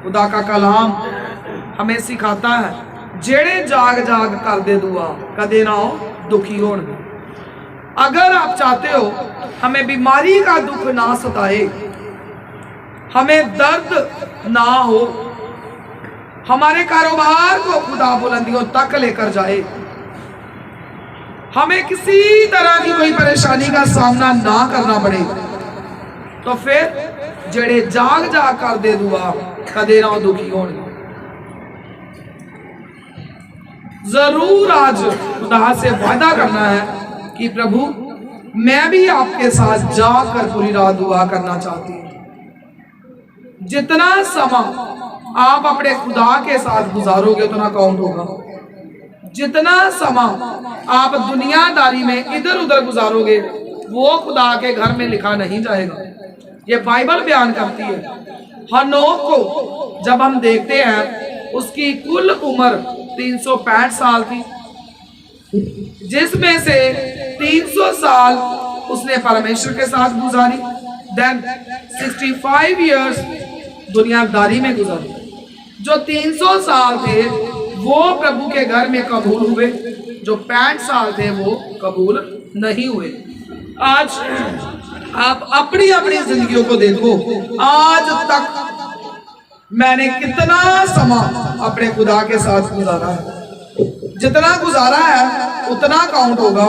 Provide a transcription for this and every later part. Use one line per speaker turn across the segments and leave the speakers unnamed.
खुदा का कलाम हमें सिखाता है, जेड़े जाग जाग कर दे दुआ कदे ना हो दुखी हो। अगर आप चाहते हो हमें बीमारी का दुख ना सताए, हमें दर्द ना हो, हमारे कारोबार को खुदा बुलंदियों तक लेकर जाए, हमें किसी तरह की कोई परेशानी का सामना ना करना पड़े, तो फिर जेड़े जाग जाग कर दे दुआ कदे ना दुखी हो। जरूर आज खुदा से वादा करना है कि प्रभु मैं भी आपके साथ जाकर पूरी रात दुआ करना चाहती हूँ। जितना समा आप अपने खुदा के साथ गुजारोगे उतना काउंट होगा। जितना समा आप दुनियादारी में इधर उधर गुजारोगे वो खुदा के घर में लिखा नहीं जाएगा। ये बाइबल बयान करती है। हनोक को जब हम देखते हैं उसकी कुल उम्र 365 साल थी, जिसमें से 300 साल उसने परमेश्वर के साथ गुजारी, देन 65 इयर्स दुनियादारी में गुजारी। जो 300 साल थे वो प्रभु के घर में कबूल हुए, जो 65 साल थे वो कबूल नहीं हुए। आज आप अपनी अपनी जिंदगियों को देखो, आज तक मैंने कितना समा अपने खुदा के साथ गुजारा है। जितना गुजारा है उतना काउंट होगा,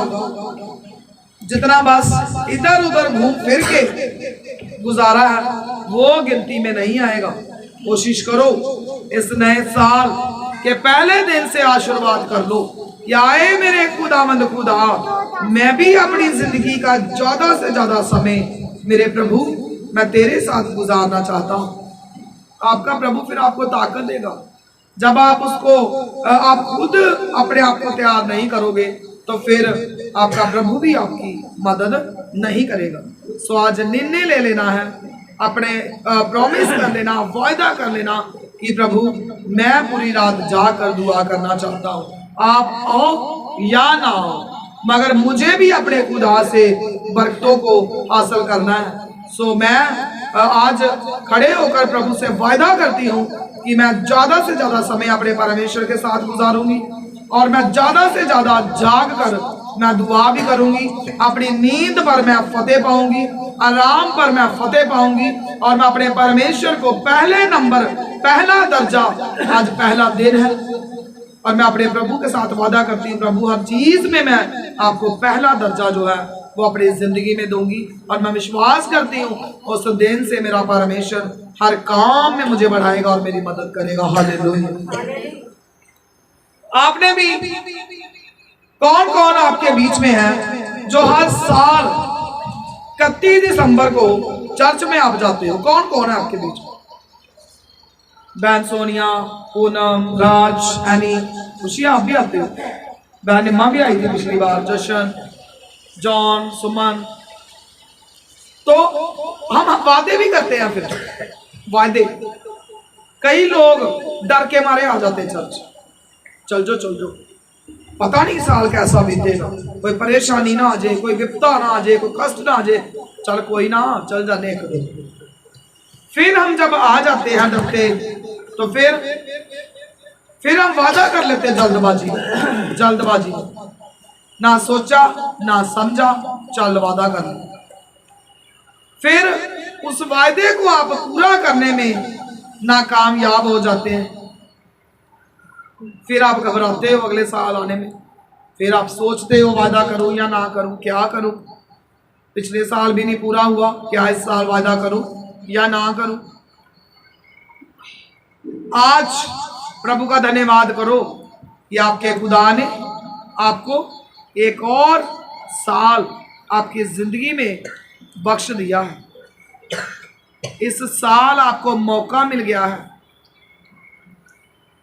जितना बस इधर उधर घूम फिर के गुजारा है वो गिनती में नहीं आएगा। कोशिश करो इस नए साल के पहले दिन से आशीर्वाद कर लो कि आए मेरे खुदावंद खुदा, मैं भी अपनी जिंदगी का ज्यादा से ज्यादा समय मेरे प्रभु मैं तेरे साथ गुजारना चाहता हूँ। आपका प्रभु फिर आपको ताकत देगा। जब आप उसको आप खुद अपने आप को तैयार नहीं करोगे तो फिर आपका प्रभु भी आपकी मदद नहीं करेगा। सो आज निर्णय ले लेना है, अपने प्रॉमिस कर लेना, वायदा कर लेना कि प्रभु मैं पूरी रात जाकर दुआ करना चाहता हूँ। आप आओ या ना आओ, मगर मुझे भी अपने खुदा से बरकतों को हासिल करना है। सो मैं आज खड़े होकर प्रभु से वायदा करती हूँ कि मैं ज्यादा से ज्यादा समय अपने परमेश्वर के साथ गुजारूंगी और मैं ज्यादा से ज्यादा जाग कर मैं दुआ भी करूंगी। अपनी नींद पर मैं फतेह पाऊंगी, आराम पर मैं फतेह पाऊंगी और मैं अपने परमेश्वर को पहले नंबर, पहला दर्जा, आज पहला दिन है और मैं अपने प्रभु के साथ वादा करती हूँ प्रभु हर चीज में मैं आपको पहला दर्जा जो है वो अपनी जिंदगी में दूंगी। और मैं विश्वास करती हूँ उस दिन से मेरा परमेश्वर हर काम में मुझे बढ़ाएगा और मेरी मदद करेगा। हालेलुया। आपने भी कौन कौन आपके बीच में है जो हर साल 31 दिसंबर को चर्च में आप जाते हो? कौन कौन है आपके बीच में? बहन सोनिया, पूनम, राज, एनी, खुशी, आप भी आते हो? बहन निम्मा भी आई थी पिछली बार, जशन, जॉन, सुमन। तो हम वादे भी करते हैं। फिर वादे कई लोग डर के मारे आ जाते हैं चर्च, चल जो पता नहीं साल कैसा बीतेगा, कोई परेशानी ना आ जाए, कोई विपदा ना आ जाए, कोई कष्ट ना आ जाए, चल कोई ना, चल जाने एक दिन। फिर हम जब आ जाते हैं डरते, तो फिर हम वादा कर लेते हैं जल्दबाजी, ना सोचा ना समझा, चल वादा कर ले। फिर उस वायदे को आप पूरा करने में नाकामयाब हो जाते हैं। फिर आप घबराते हो अगले साल आने में, फिर आप सोचते हो वादा करूं या ना करूं, क्या करूं, पिछले साल भी नहीं पूरा हुआ, क्या इस साल वादा करूं या ना करूं। आज प्रभु का धन्यवाद करो कि आपके खुदा ने आपको एक और साल आपकी जिंदगी में बख्श दिया है। इस साल आपको मौका मिल गया है।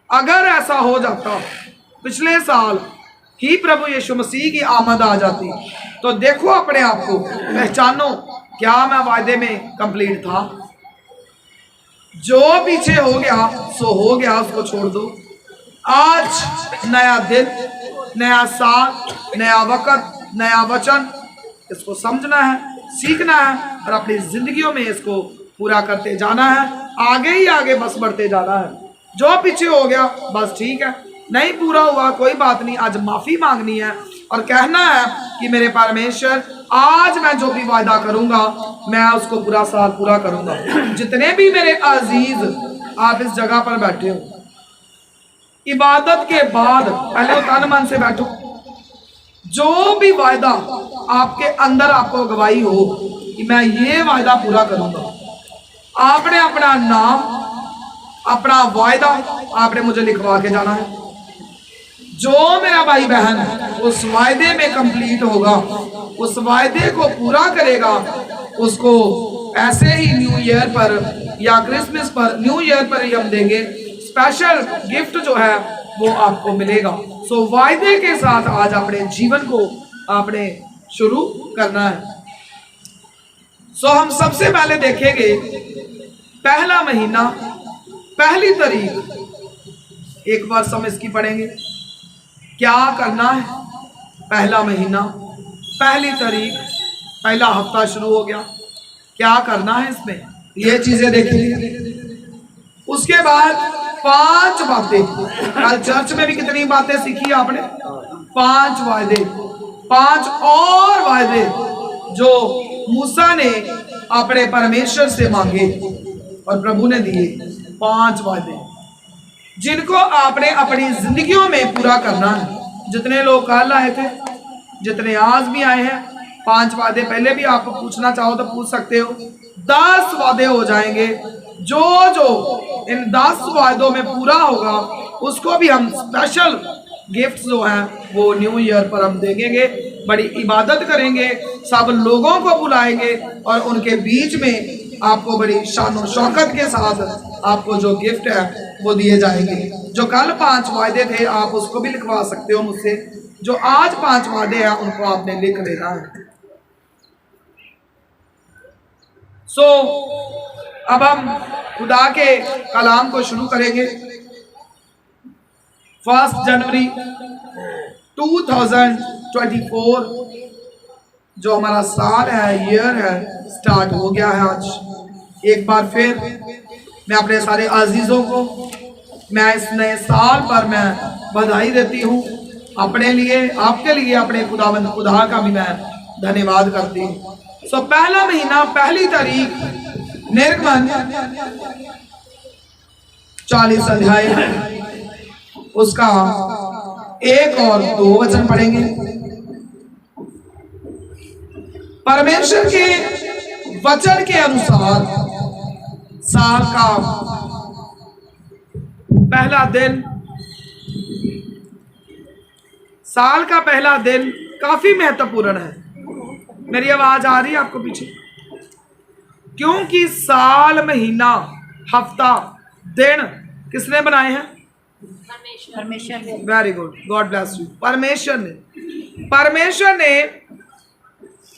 अगर ऐसा हो जाता पिछले साल ही प्रभु यीशु मसीह की आमद आ जाती, तो देखो अपने आप को, पहचानो क्या मैं वायदे में कंप्लीट था। जो पीछे हो गया सो हो गया, उसको छोड़ दो। आज नया दिन, नया साल, नया वक्त, नया वचन, इसको समझना है, सीखना है और अपनी जिंदगियों में इसको पूरा करते जाना है। आगे ही आगे बस बढ़ते जाना है। जो पीछे हो गया बस ठीक है, नहीं पूरा हुआ कोई बात नहीं, आज माफी मांगनी है और कहना है कि मेरे परमेश्वर आज मैं जो भी वायदा करूंगा मैं उसको पूरा साल पूरा करूंगा। जितने भी मेरे अजीज आप इस जगह पर बैठे हो, इबादत के बाद पहले तन मन से बैठो। जो भी वायदा आपके अंदर आपको गवाही हो कि मैं ये वायदा पूरा करूंगा, आपने अपना नाम, अपना वायदा आपने मुझे लिखवा के जाना है। जो मेरा भाई बहन उस वायदे में कंप्लीट होगा, उस वायदे को पूरा करेगा, उसको ऐसे ही न्यू ईयर पर या क्रिसमस पर, न्यू ईयर पर ही हम देंगे स्पेशल गिफ्ट जो है वो आपको मिलेगा। सो वायदे के साथ आज अपने जीवन को आपने शुरू करना है। सो हम सबसे पहले देखेंगे पहला महीना, पहली तारीख। एक बार हम इसकी पढ़ेंगे, क्या करना है। पहला महीना, पहली तारीख, पहला हफ्ता शुरू हो गया, क्या करना है इसमें, ये चीजें देखेंगे। उसके बाद 5 बातें, कल चर्च में भी कितनी बातें सीखी आपने, 5 वायदे, 5 और वायदे जो मूसा ने अपने परमेश्वर से मांगे और प्रभु ने दिए। 5 वायदे जिनको आपने अपनी जिंदगियों में पूरा करना है। जितने लोग कल आए थे, जितने आज भी आए हैं, 5 वादे पहले भी आप पूछना चाहो तो पूछ सकते हो। 10 वादे हो जाएंगे। जो जो इन 10 वादों में पूरा होगा उसको भी हम स्पेशल गिफ्ट जो हैं वो न्यू ईयर पर हम देंगे। बड़ी इबादत करेंगे, सब लोगों को बुलाएंगे और उनके बीच में आपको बड़ी शान और शौकत के साथ आपको जो गिफ्ट है वो दिए जाएंगे। जो कल 5 वादे थे आप उसको भी लिखवा सकते हो मुझसे। जो आज 5 वादे हैं उनको आपने लिख लेना है। अब हम खुदा के कलाम को शुरू करेंगे। 1 जनवरी 2024 जो हमारा साल है, ईयर है, स्टार्ट हो गया है आज। एक बार फिर मैं अपने सारे अजीजों को मैं इस नए साल पर मैं बधाई देती हूँ। अपने लिए, आपके लिए, अपने खुदावंद खुदा का भी मैं धन्यवाद करती हूँ। पहला महीना, पहली तारीख, निर्गमन 40 अध्याय उसका 1 और 2 वचन पढ़ेंगे। परमेश्वर के वचन के अनुसार साल का पहला दिन, साल का पहला दिन काफी महत्वपूर्ण है। मेरी आवाज आ रही है आपको पीछे? क्योंकि साल, महीना, हफ्ता, दिन किसने बनाए हैं? परमेश्वर ने। Very good, God bless you. परमेश्वर ने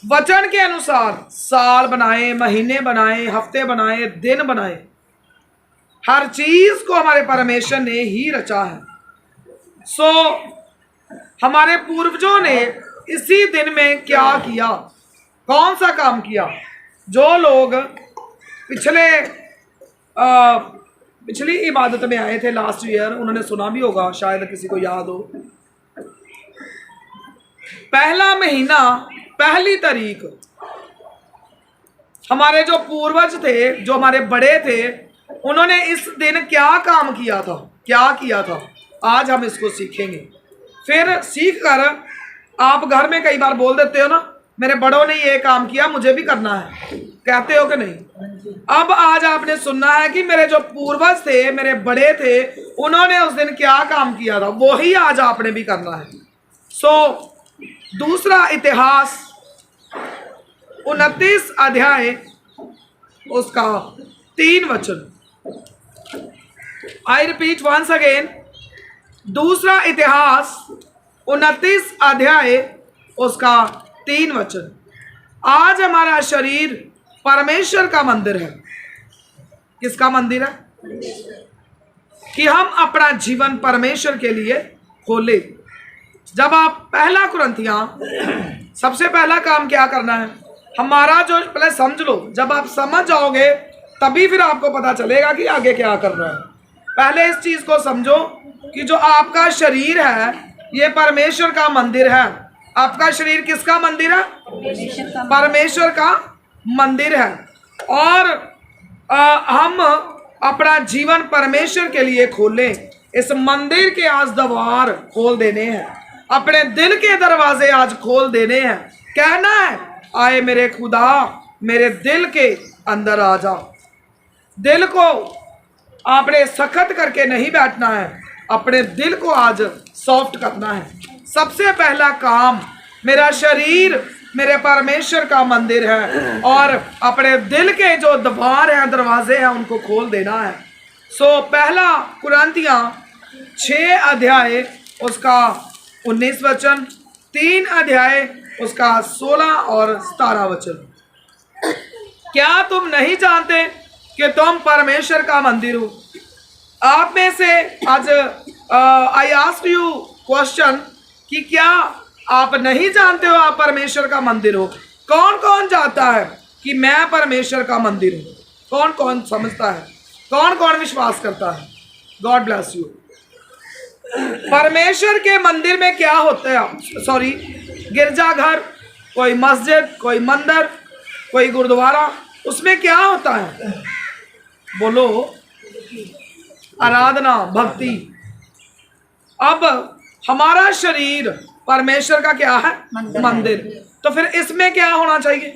वचन के अनुसार साल बनाए, महीने बनाए, हफ्ते बनाए, दिन बनाए। हर चीज को हमारे परमेश्वर ने ही रचा है। हमारे पूर्वजों ने इसी दिन में क्या किया, कौन सा काम किया? जो लोग पिछली इबादत में आए थे लास्ट ईयर, उन्होंने सुना भी होगा, शायद किसी को याद हो। पहला महीना, पहली तारीख, हमारे जो पूर्वज थे, जो हमारे बड़े थे, उन्होंने इस दिन क्या काम किया था, क्या किया था, आज हम इसको सीखेंगे। फिर सीख कर आप घर में कई बार बोल देते हो ना, मेरे बड़ों ने ये काम किया, मुझे भी करना है, कहते हो कि नहीं? अब आज आपने सुनना है कि मेरे जो पूर्वज थे, मेरे बड़े थे, उन्होंने उस दिन क्या काम किया था, वही आज आपने भी करना है। दूसरा इतिहास 29 अध्याय उसका 3 वचन। आई रिपीट वंस अगेन, दूसरा इतिहास 29 अध्याय उसका 3 वचन। आज हमारा शरीर परमेश्वर का मंदिर है। किसका मंदिर है? कि हम अपना जीवन परमेश्वर के लिए खोले। जब आप पहला कुरिन्थियां, सबसे पहला काम क्या करना है हमारा, जो पहले समझ लो, जब आप समझ जाओगे तभी फिर आपको पता चलेगा कि आगे क्या करना है। पहले इस चीज को समझो कि जो आपका शरीर है ये परमेश्वर का मंदिर है। आपका शरीर किसका मंदिर है? परमेश्वर का मंदिर है। और हम अपना जीवन परमेश्वर के लिए खोलें। इस मंदिर के आज द्वार खोल देने हैं, अपने दिल के दरवाजे आज खोल देने हैं। कहना है, आए मेरे खुदा मेरे दिल के अंदर आ जा। दिल को आपने सख्त करके नहीं बैठना है, अपने दिल को आज सॉफ्ट करना है। सबसे पहला काम, मेरा शरीर मेरे परमेश्वर का मंदिर है और अपने दिल के जो द्वार हैं, दरवाजे हैं, उनको खोल देना है। सो पहला कुरान्तियाँ 6 अध्याय उसका 19 वचन, 3 अध्याय उसका 16 और 17 वचन। क्या तुम नहीं जानते कि तुम परमेश्वर का मंदिर हो? आप में से आज आई आस्क यू क्वेश्चन कि क्या आप नहीं जानते हो आप परमेश्वर का मंदिर हो? कौन कौन जानता है कि मैं परमेश्वर का मंदिर हूँ? कौन कौन समझता है? कौन कौन विश्वास करता है? God bless you. परमेश्वर के मंदिर में क्या होता है? सॉरी, गिरजाघर, कोई मस्जिद, कोई मंदिर, कोई गुरुद्वारा, उसमें क्या होता है? बोलो, आराधना, भक्ति। अब हमारा शरीर परमेश्वर का क्या है? मंदिर। तो फिर इसमें क्या होना चाहिए?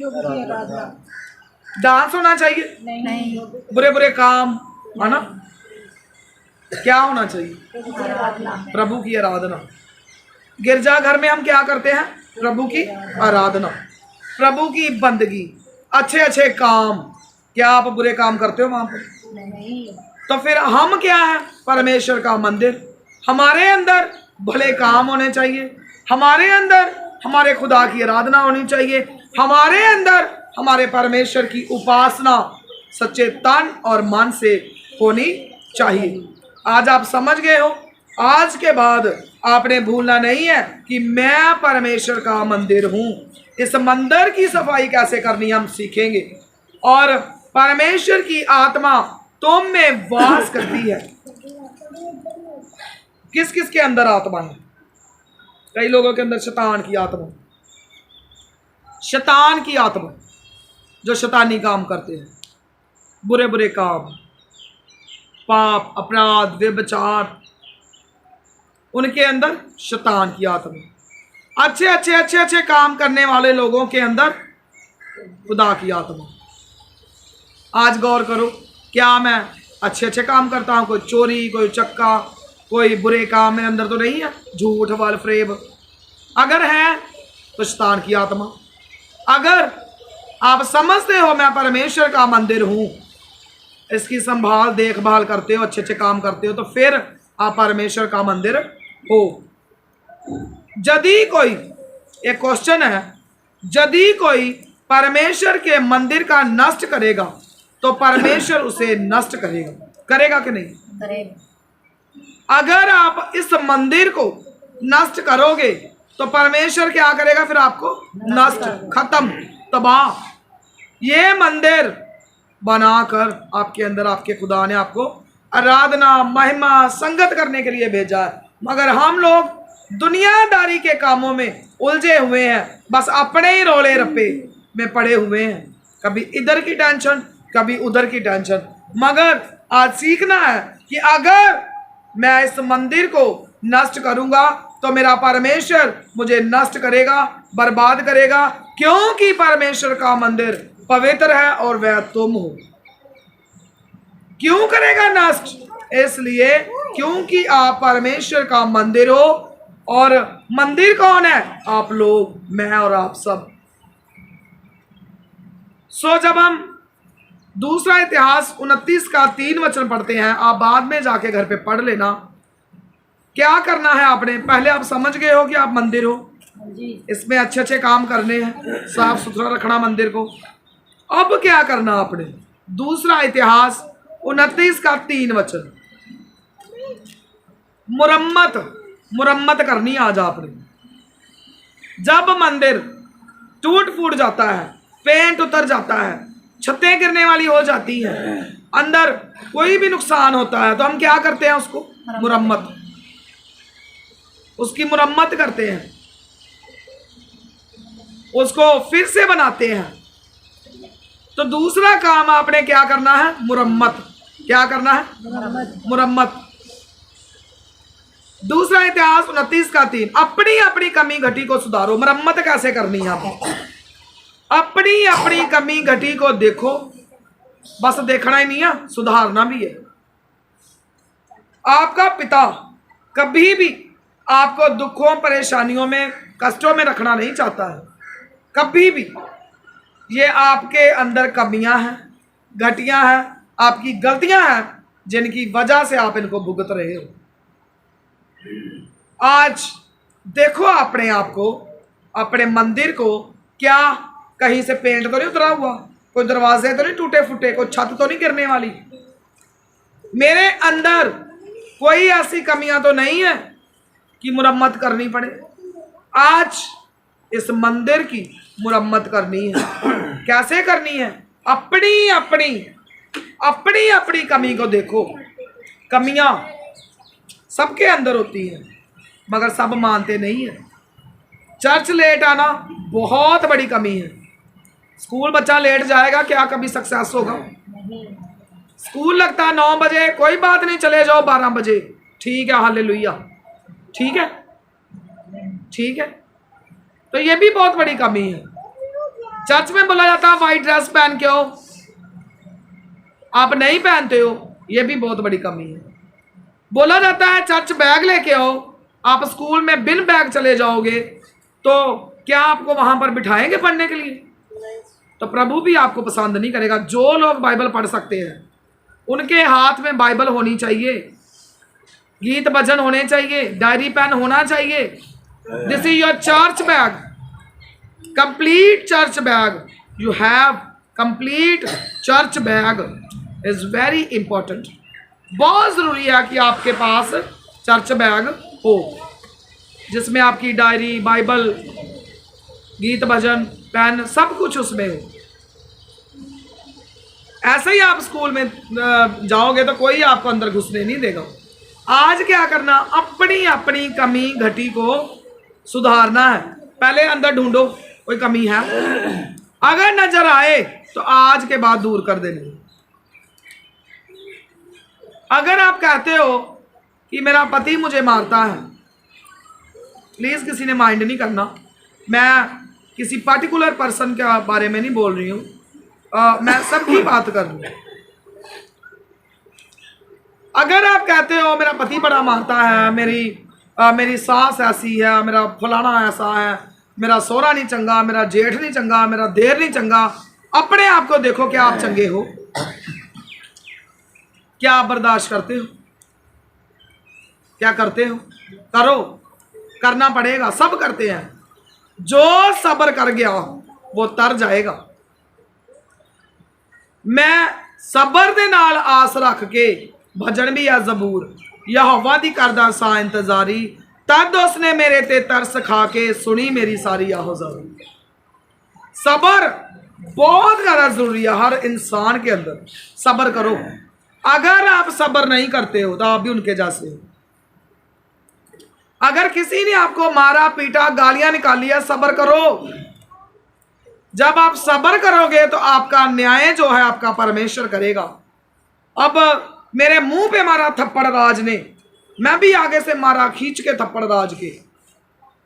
डांस होना चाहिए? नहीं। बुरे बुरे काम, है ना? क्या होना चाहिए? प्रभु की आराधना। गिरजाघर में हम क्या करते हैं? प्रभु की आराधना, प्रभु की बंदगी, अच्छे अच्छे काम। क्या आप बुरे काम करते हो वहां पर? नहीं। तो फिर हम क्या है? परमेश्वर का मंदिर। हमारे अंदर भले काम होने चाहिए, हमारे अंदर हमारे खुदा की आराधना होनी चाहिए, हमारे अंदर हमारे परमेश्वर की उपासना सच्चे तन और मन से होनी चाहिए। आज आप समझ गए हो। आज के बाद आपने भूलना नहीं है कि मैं परमेश्वर का मंदिर हूँ। इस मंदिर की सफाई कैसे करनी हम सीखेंगे। और परमेश्वर की आत्मा तुम में वास करती है। किस किस के अंदर आत्मा है? कई लोगों के अंदर शैतान की आत्मा, शैतान की आत्मा, जो शैतानी काम करते हैं, बुरे बुरे काम, पाप, अपराध, व्यभिचार, उनके अंदर शैतान की आत्मा। अच्छे अच्छे अच्छे अच्छे काम करने वाले लोगों के अंदर खुदा की आत्मा। आज गौर करो, क्या मैं अच्छे अच्छे काम करता हूँ? कोई चोरी, कोई चक्का, कोई बुरे काम मेरे अंदर तो नहीं है? झूठ, वाल, फ्रेब अगर है तो शैतान की आत्मा। अगर आप समझते हो मैं परमेश्वर का मंदिर हूँ, इसकी संभाल देखभाल करते हो, अच्छे अच्छे काम करते हो, तो फिर आप परमेश्वर का मंदिर हो। यदि कोई, एक क्वेश्चन है, यदि कोई परमेश्वर के मंदिर का नष्ट करेगा तो परमेश्वर उसे नष्ट करेगा। करेगा कि नहीं? करेगा। अगर आप इस मंदिर को नष्ट करोगे तो परमेश्वर क्या करेगा? फिर आपको नष्ट, खत्म, तबाह। ये मंदिर बनाकर आपके अंदर आपके खुदा ने आपको आराधना, महिमा, संगत करने के लिए भेजा है। मगर हम लोग दुनियादारी के कामों में उलझे हुए हैं, बस अपने ही रोले रप्पे में पड़े हुए हैं। कभी इधर की टेंशन, कभी उधर की टेंशन। मगर आज सीखना है कि अगर मैं इस मंदिर को नष्ट करूंगा तो मेरा परमेश्वर मुझे नष्ट करेगा, बर्बाद करेगा, क्योंकि परमेश्वर का मंदिर पवित्र है और वह तुम हो। क्यों करेगा नष्ट? इसलिए क्योंकि आप परमेश्वर का मंदिर हो। और मंदिर कौन है? आप लोग, मैं और आप सब। सो जब हम दूसरा इतिहास 29 का 3 वचन पढ़ते हैं, आप बाद में जाके घर पे पढ़ लेना। क्या करना है आपने? पहले आप समझ गए हो कि आप मंदिर हो, इसमें अच्छे अच्छे काम करने हैं, साफ सुथरा रखना मंदिर को। अब क्या करना आपने? दूसरा इतिहास 29 का 3 वचन, मुरम्मत करनी आज आपने। जब मंदिर टूट फूट जाता है, पेंट उतर जाता है, छतें गिरने वाली हो जाती हैं, अंदर कोई भी नुकसान होता है तो हम क्या करते हैं? उसको मुरम्मत, उसकी मुरम्मत करते हैं, उसको फिर से बनाते हैं। तो दूसरा काम आपने क्या करना है? मुरम्मत। क्या करना है? मुरम्मत। दूसरा इतिहास 29:3, अपनी अपनी कमी घटी को सुधारो। मुरम्मत कैसे करनी है? आपको अपनी अपनी कमी घटी को देखो, बस देखना ही नहीं है, सुधारना भी है। आपका पिता कभी भी आपको दुखों, परेशानियों में, कष्टों में रखना नहीं चाहता है, कभी भी। ये आपके अंदर कमियां हैं, घटियां हैं, आपकी गलतियां हैं, जिनकी वजह से आप इनको भुगत रहे हो। आज देखो अपने आप को, अपने मंदिर को, क्या कहीं से पेंट तो नहीं उतरा हुआ, कोई दरवाजे तो नहीं टूटे फूटे, कोई छत तो नहीं गिरने वाली, मेरे अंदर कोई ऐसी कमियां तो नहीं है कि मुरम्मत करनी पड़े। आज इस मंदिर की मुरम्मत करनी है। कैसे करनी है? अपनी अपनी अपनी अपनी कमी को देखो। कमियां सबके अंदर होती हैं, मगर सब मानते नहीं है। चर्च लेट आना बहुत बड़ी कमी है। स्कूल बच्चा लेट जाएगा, क्या कभी सक्सेस होगा? स्कूल लगता है 9 बजे, कोई बात नहीं, चले जाओ 12 बजे, ठीक है, हालेलुया, ठीक है, ठीक है। तो ये भी बहुत बड़ी कमी है। चर्च में बोला जाता है व्हाइट ड्रेस पहन के आओ, आप नहीं पहनते हो, ये भी बहुत बड़ी कमी है। बोला जाता है चर्च बैग लेके आओ, आप स्कूल में बिन बैग चले जाओगे तो क्या आपको वहां पर बिठाएंगे पढ़ने के लिए? तो प्रभु भी आपको पसंद नहीं करेगा। जो लोग बाइबल पढ़ सकते हैं उनके हाथ में बाइबल होनी चाहिए, गीत भजन होने चाहिए, डायरी पेन होना चाहिए। This is your church bag, complete church bag. You have complete church bag is very important. बहुत जरूरी है कि आपके पास चर्च बैग हो, जिसमें आपकी डायरी, बाइबल, गीत भजन, पेन, सब कुछ उसमें हो। ऐसे ही आप स्कूल में जाओगे तो कोई आपको अंदर घुसने नहीं देगा। आज क्या करना? अपनी अपनी कमी घटी को सुधारना है। पहले अंदर ढूंढो कोई कमी है, अगर नजर आए तो आज के बाद दूर कर देनी। अगर आप कहते हो कि मेरा पति मुझे मारता है, प्लीज किसी ने माइंड नहीं करना, मैं किसी पर्टिकुलर पर्सन के बारे में नहीं बोल रही हूं, मैं सबकी बात कर रही हूं। अगर आप कहते हो मेरा पति बड़ा मारता है, मेरी सास ऐसी है, मेरा फलाना ऐसा है, मेरा सोहरा नहीं चंगा, मेरा जेठ नहीं चंगा, मेरा देर नहीं चंगा, अपने आप को देखो, क्या आप चंगे हो? क्या आप बर्दाश्त करते हो? क्या करते हो? करो, करना पड़ेगा, सब करते हैं। जो सब्र कर गया वो तर जाएगा। मैं सबर दे नाल आस रख के, भजन भी है जबूर, यहोवा दी करदा सा इंतजारी, तद उसने मेरे ते तरस खा के सुनी मेरी सारी आहुजारी। सबर बहुत ज्यादा जरूरी है हर इंसान के अंदर। सबर करो। अगर आप सबर नहीं करते हो तो आप भी उनके जैसे हो। अगर किसी ने आपको मारा, पीटा, गालियां निकाली है, सबर करो। जब आप सबर करोगे तो आपका न्याय जो है आपका परमेश्वर करेगा। अब मेरे मुंह पे मारा थप्पड़ राज ने, मैं भी आगे से मारा खींच के थप्पड़ राज के।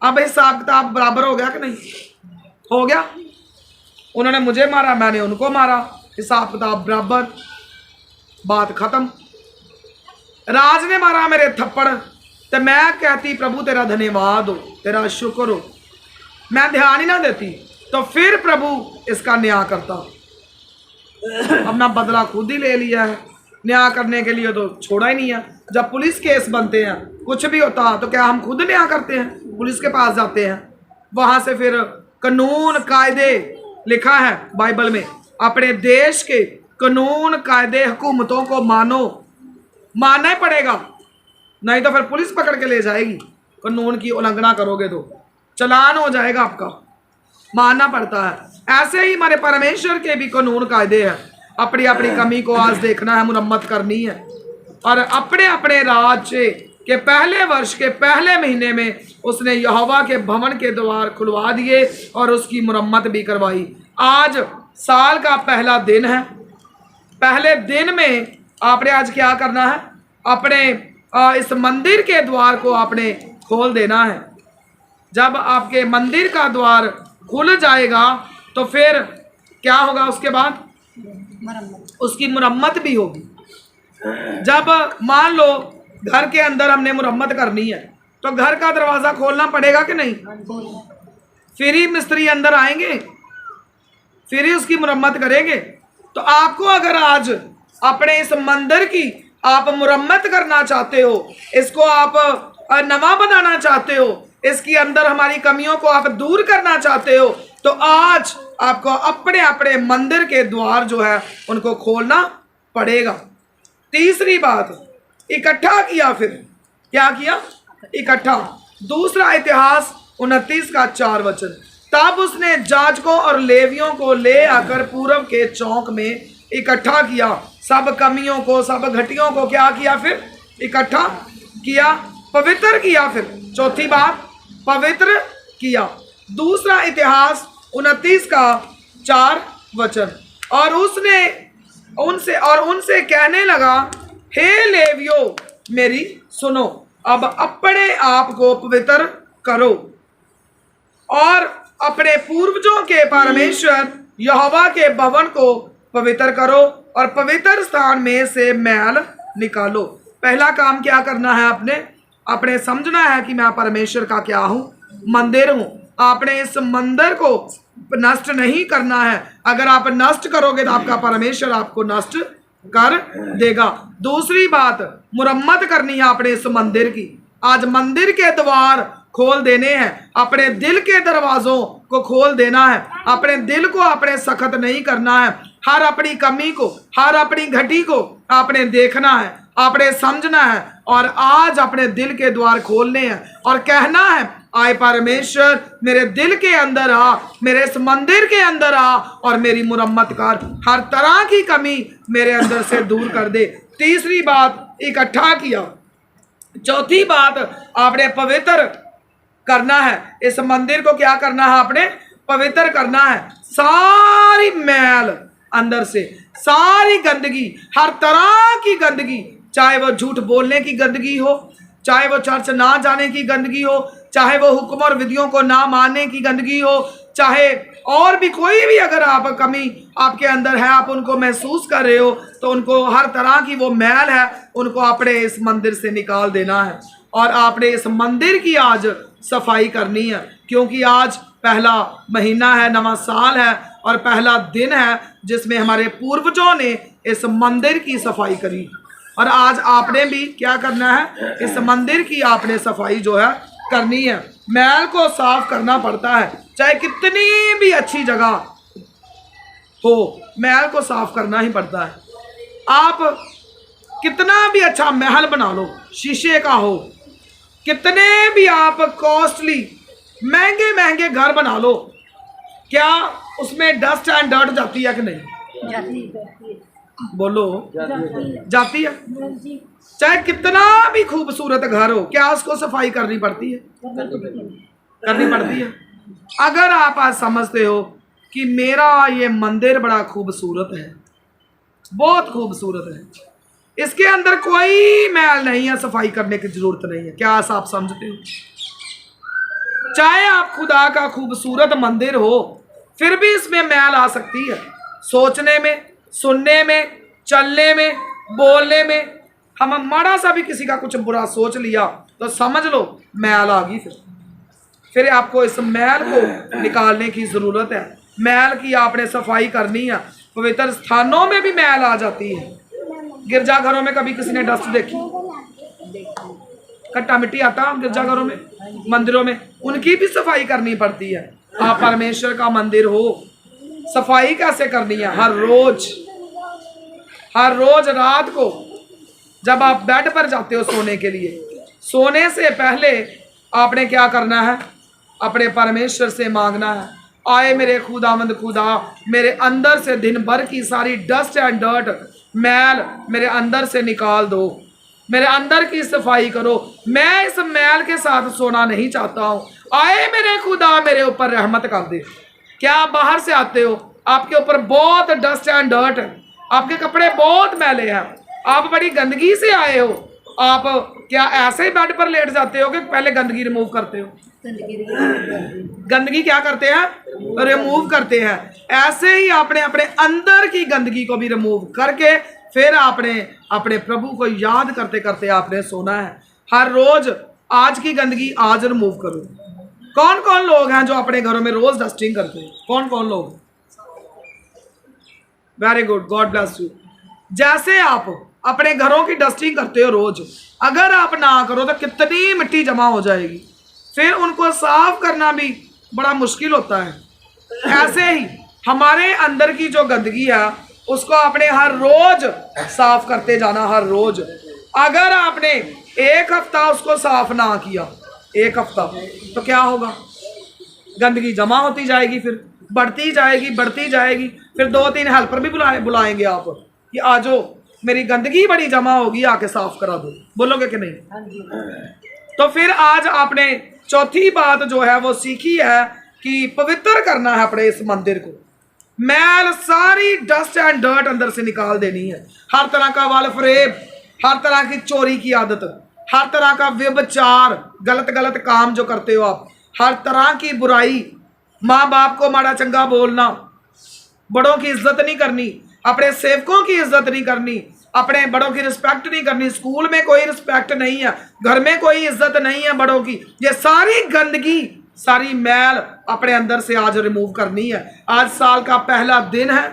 अब हिसाब किताब बराबर हो गया कि नहीं? हो गया। उन्होंने मुझे मारा, मैंने उनको मारा, हिसाब किताब बराबर, बात खत्म। राज ने मारा मेरे थप्पड़ तो मैं कहती प्रभु तेरा धन्यवाद हो, तेरा शुक्र हो, मैं ध्यान ही ना देती, तो फिर प्रभु इसका न्याय करता। अब मैं बदला खुद ही ले लिया है, न्याय करने के लिए तो छोड़ा ही नहीं है। जब पुलिस केस बनते हैं, कुछ भी होता तो क्या हम खुद न्याय करते हैं? पुलिस के पास जाते हैं, वहां से फिर कानून कायदे लिखा है बाइबल में, अपने देश के कानून कायदे हुकूमतों को मानो, मानना ही पड़ेगा, नहीं तो फिर पुलिस पकड़ के ले जाएगी। कानून की उल्लंघना करोगे तो चालान हो जाएगा आपका, मानना पड़ता है। ऐसे ही हमारे परमेश्वर के भी कानून कायदे हैं। अपनी अपनी कमी को आज देखना है, मुरम्मत करनी है, और अपने अपने राज्य के पहले वर्ष के पहले महीने में उसने यहोवा के भवन के द्वार खुलवा दिए और उसकी मुरम्मत भी करवाई। आज साल का पहला दिन है। पहले दिन में आपने आज क्या करना है? अपने इस मंदिर के द्वार को आपने खोल देना है। जब आपके मंदिर का द्वार खुल जाएगा तो फिर क्या होगा? उसके बाद उसकी मुरम्मत भी होगी। जब मान लो घर के अंदर हमने मुरम्मत करनी है तो घर का दरवाजा खोलना पड़ेगा कि नहीं? फिर ही मिस्त्री अंदर आएंगे, फिर ही उसकी मुरम्मत करेंगे। तो आपको अगर आज अपने इस मंदिर की आप मुरम्मत करना चाहते हो, इसको आप नवा बनाना चाहते हो, इसके अंदर हमारी कमियों को आप दूर करना चाहते हो, तो आज आपको अपने अपने मंदिर के द्वार जो है उनको खोलना पड़ेगा। तीसरी बात, इकट्ठा किया। फिर क्या किया? इकट्ठा। दूसरा इतिहास 29 का 4 वचन। तब उसने जाजकों और लेवियों को ले आकर पूर्व के चौक में इकट्ठा किया। सब कमियों को, सब घटियों को क्या किया? फिर इकट्ठा किया, पवित्र किया। फिर चौथी बात, पवित्र किया। दूसरा इतिहास 29 का 4 वचन। और उसने उनसे कहने लगा, हे लेवियो मेरी सुनो, अब अपने आप को पवित्र करो और अपने पूर्वजों के परमेश्वर यहोवा के भवन को पवित्र करो और पवित्र स्थान में से मैल निकालो। पहला काम क्या करना है? अपने समझना है कि मैं परमेश्वर का क्या हूं? मंदिर हूं। आपने इस मंदिर को नष्ट नहीं करना है। अगर आप नष्ट करोगे तो आपका परमेश्वर आपको नष्ट कर देगा। दूसरी बात, मुरम्मत करनी है आपने इस मंदिर की। आज मंदिर के द्वार खोल देने हैं, अपने दिल के दरवाजों को खोल देना है। अपने दिल को आपने सख्त नहीं करना है। हर अपनी कमी को, हर अपनी घटी को आपने देखना है, आपने समझना है और आज अपने दिल के द्वार खोलने हैं और कहना है, आए परमेश्वर मेरे दिल के अंदर आ, मेरे इस मंदिर के अंदर आ और मेरी मुरम्मत कर, हर तरह की कमी मेरे अंदर से दूर कर दे। तीसरी बात, इकट्ठा किया। चौथी बात, आपने पवित्र करना है। इस मंदिर को क्या करना है? आपने पवित्र करना है। सारी मैल अंदर से, सारी गंदगी, हर तरह की गंदगी, चाहे वो झूठ बोलने की गंदगी हो, चाहे वो चर्च ना जाने की गंदगी हो, चाहे वो हुक्म और विधियों को ना मानने की गंदगी हो, चाहे और भी कोई भी अगर आप कमी आपके अंदर है, आप उनको महसूस कर रहे हो, तो उनको हर तरह की वो मैल है उनको आपने इस मंदिर से निकाल देना है और आपने इस मंदिर की आज सफाई करनी है। क्योंकि आज पहला महीना है, नवा साल है और पहला दिन है जिसमें हमारे पूर्वजों ने इस मंदिर की सफाई करी और आज आपने भी क्या करना है? इस मंदिर की आपने सफाई जो है करनी है। मैल को साफ करना पड़ता है, चाहे कितनी भी अच्छी जगह हो, मैल को साफ करना ही पड़ता है। आप कितना भी अच्छा महल बना लो, शीशे का हो, कितने भी आप कॉस्टली महंगे महंगे घर बना लो, क्या उसमें डस्ट एंड डर्ट जाती है कि नहीं? जाती है। बोलो, जाती है। चाहे कितना भी खूबसूरत घर हो, क्या उसको सफाई करनी पड़ती है? करनी पड़ती है। अगर आप आज समझते हो कि मेरा ये मंदिर बड़ा खूबसूरत है, बहुत खूबसूरत है, इसके अंदर कोई मैल नहीं है, सफाई करने की जरूरत नहीं है, क्या आप समझते हो? चाहे आप खुदा का खूबसूरत मंदिर हो, फिर भी इसमें मैल आ सकती है। सोचने में, सुनने में, चलने में, बोलने में, हम माड़ा सा भी किसी का कुछ बुरा सोच लिया तो समझ लो मैल आ गई। फिर आपको इस मैल को निकालने की जरूरत है। मैल की आपने सफाई करनी है। पवित्र स्थानों में भी मैल आ जाती है। गिरजाघरों में कभी किसी ने डस्ट देखी? खट्टा मिट्टी आता गिरजाघरों में, मंदिरों में, उनकी भी सफाई करनी पड़ती है। आप परमेश्वर का मंदिर हो, सफाई कैसे करनी है? हर रोज रात को जब आप बेड पर जाते हो सोने के लिए, सोने से पहले आपने क्या करना है? अपने परमेश्वर से मांगना है आए मेरे खुदावंद खुदा, मेरे अंदर से दिन भर की सारी डस्ट एंड डर्ट, मैल मेरे अंदर से निकाल दो, मेरे अंदर की सफाई करो। मैं इस मैल के साथ सोना नहीं चाहता हूँ। आए मेरे खुदा, मेरे ऊपर रहमत कर दे। क्या आप बाहर से आते हो, आपके ऊपर बहुत डस्ट एंड डर्ट है, आपके कपड़े बहुत मैले हैं, आप बड़ी गंदगी से आए हो। आप क्या ऐसे ही बेड पर लेट जाते हो कि पहले गंदगी रिमूव करते हो? गंदगी क्या करते हैं? रिमूव करते हैं। ऐसे ही आपने अपने अंदर की गंदगी को भी रिमूव करके फिर आपने अपने प्रभु को याद करते करते आपने सोना है। हर रोज आज की गंदगी आज रिमूव करो। कौन कौन लोग हैं जो अपने घरों में रोज डस्टिंग करते हैं? कौन कौन लोग? Very good, God bless you. जैसे आप अपने घरों की डस्टिंग करते हो रोज, अगर आप ना करो तो कितनी मिट्टी जमा हो जाएगी, फिर उनको साफ करना भी बड़ा मुश्किल होता है। ऐसे ही हमारे अंदर की जो गंदगी है उसको आपने हर रोज साफ करते जाना, हर रोज। अगर आपने एक हफ्ता उसको साफ ना किया, एक हफ्ता, तो क्या होगा? गंदगी जमा होती जाएगी, फिर बढ़ती जाएगी, बढ़ती जाएगी। फिर 2-3 हेल्पर भी बुलाएंगे आप कि आ जाओ, मेरी गंदगी बड़ी जमा होगी, आके साफ करा दो। बोलोगे कि नहीं? तो फिर आज आपने चौथी बात जो है वो सीखी है कि पवित्र करना है अपने इस मंदिर को। मैल सारी डस्ट एंड डर्ट अंदर से निकाल देनी है। हर तरह का वाल फरेब, हर तरह की चोरी की आदत, हर तरह का व्यभिचार, गलत गलत काम जो करते हो आप, हर तरह की बुराई, माँ बाप को माड़ा चंगा बोलना, बड़ों की इज्जत नहीं करनी, अपने सेवकों की इज्जत नहीं करनी, अपने बड़ों की रिस्पेक्ट नहीं करनी, स्कूल में कोई रिस्पेक्ट नहीं है, घर में कोई इज्जत नहीं है बड़ों की। ये सारी गंदगी, सारी मैल अपने अंदर से आज रिमूव करनी है। आज साल का पहला दिन है,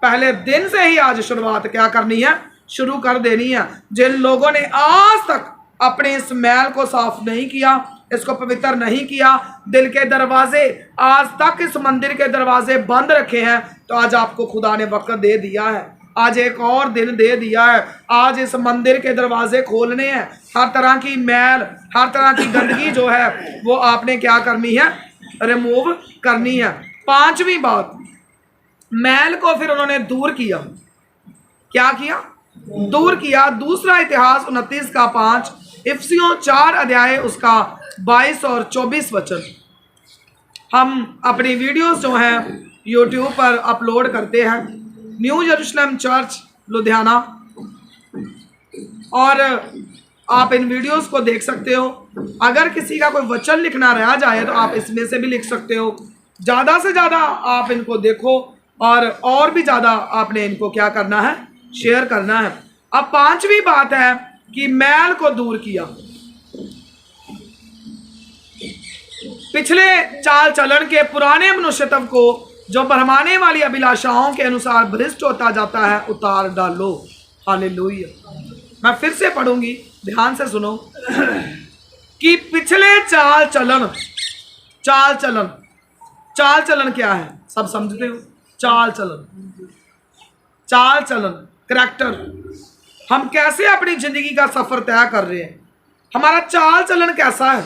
पहले दिन से ही आज शुरुआत क्या करनी है? शुरू कर देनी है। जिन लोगों ने आज तक अपने इस मैल को साफ नहीं किया, इसको पवित्र नहीं किया, दिल के दरवाजे आज तक इस मंदिर के दरवाजे बंद रखे हैं, तो आज आपको खुदा ने वक्त दे दिया है, आज एक और दिन दे दिया है। आज इस मंदिर के दरवाजे खोलने हैं। हर तरह की मैल, हर तरह की गंदगी जो है वो आपने क्या करनी है? रिमूव करनी है। पांचवी बात, मैल को फिर उन्होंने दूर किया। क्या किया? दूर किया। दूसरा इतिहास 29 का 5, इफिसियों 4 अध्याय उसका 22 और 24 वचन। हम अपनी वीडियोस जो हैं यूट्यूब पर अपलोड करते हैं, न्यू यरूशलेम चर्च लुधियाना, और आप इन वीडियोस को देख सकते हो। अगर किसी का कोई वचन लिखना रह जाए तो आप इसमें से भी लिख सकते हो। ज़्यादा से ज़्यादा आप इनको देखो और भी ज़्यादा आपने इनको क्या करना है? शेयर करना है। अब पांचवी बात है कि मैल को दूर किया। पिछले चाल चलन के पुराने मनुष्यत्व को जो भरमाने वाली अभिलाषाओं के अनुसार भ्रष्ट होता जाता है, उतार डालो। हालेलुया। मैं फिर से पढ़ूंगी, ध्यान से सुनो कि पिछले चाल चलन क्या है? सब समझते हो? चाल चलन करैक्टर, हम कैसे अपनी जिंदगी का सफर तय कर रहे हैं, हमारा चाल चलन कैसा है,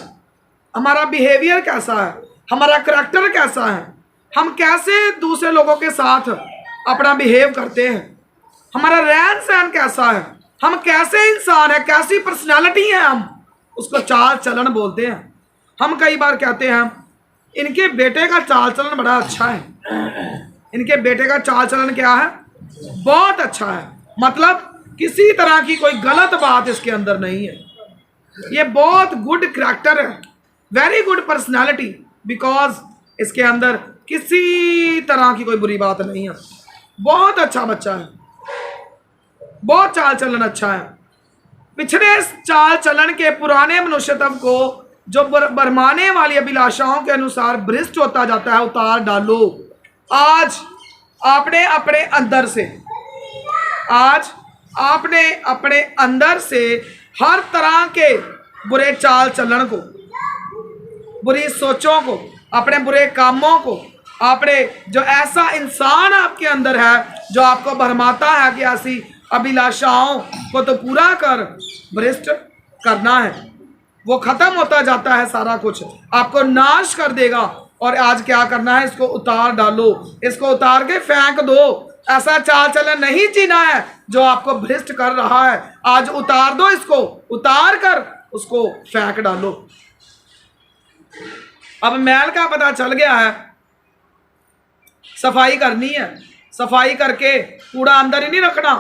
हमारा बिहेवियर कैसा है, हमारा करैक्टर कैसा है, हम कैसे दूसरे लोगों के साथ अपना बिहेव करते हैं, हमारा रहन सहन कैसा है, हम कैसे इंसान है, कैसी पर्सनालिटी है, हम उसको चाल चलन बोलते हैं। हम कई बार कहते हैं इनके बेटे का चाल चलन बड़ा अच्छा है, इनके बेटे का चाल चलन क्या है? बहुत अच्छा है। मतलब किसी तरह की कोई गलत बात इसके अंदर नहीं है, ये बहुत गुड करैक्टर है, वेरी गुड पर्सनालिटी, बिकॉज इसके अंदर किसी तरह की कोई बुरी बात नहीं है। बहुत अच्छा बच्चा है, बहुत चाल चलन अच्छा है। पिछले चाल चलन के पुराने मनुष्यत्व को जो भरमाने वाली अभिलाषाओं के अनुसार भ्रष्ट होता जाता है, उतार डालो। आज आपने अपने अंदर से हर तरह के बुरे चाल चलन को, बुरी सोचों को, अपने बुरे कामों को, अपने जो ऐसा इंसान आपके अंदर है जो आपको भरमाता है कि ऐसी अभिलाषाओं को तो पूरा कर, भ्रष्ट करना है। वो खत्म होता जाता है, सारा कुछ आपको नाश कर देगा। और आज क्या करना है, इसको उतार डालो, इसको उतार के फेंक दो। ऐसा चाल चलन नहीं जीना है जो आपको भ्रष्ट कर रहा है। आज उतार दो, इसको उतार कर उसको फेंक डालो। अब मैल का पता चल गया है, सफाई करनी है। सफाई करके कूड़ा अंदर ही नहीं रखना,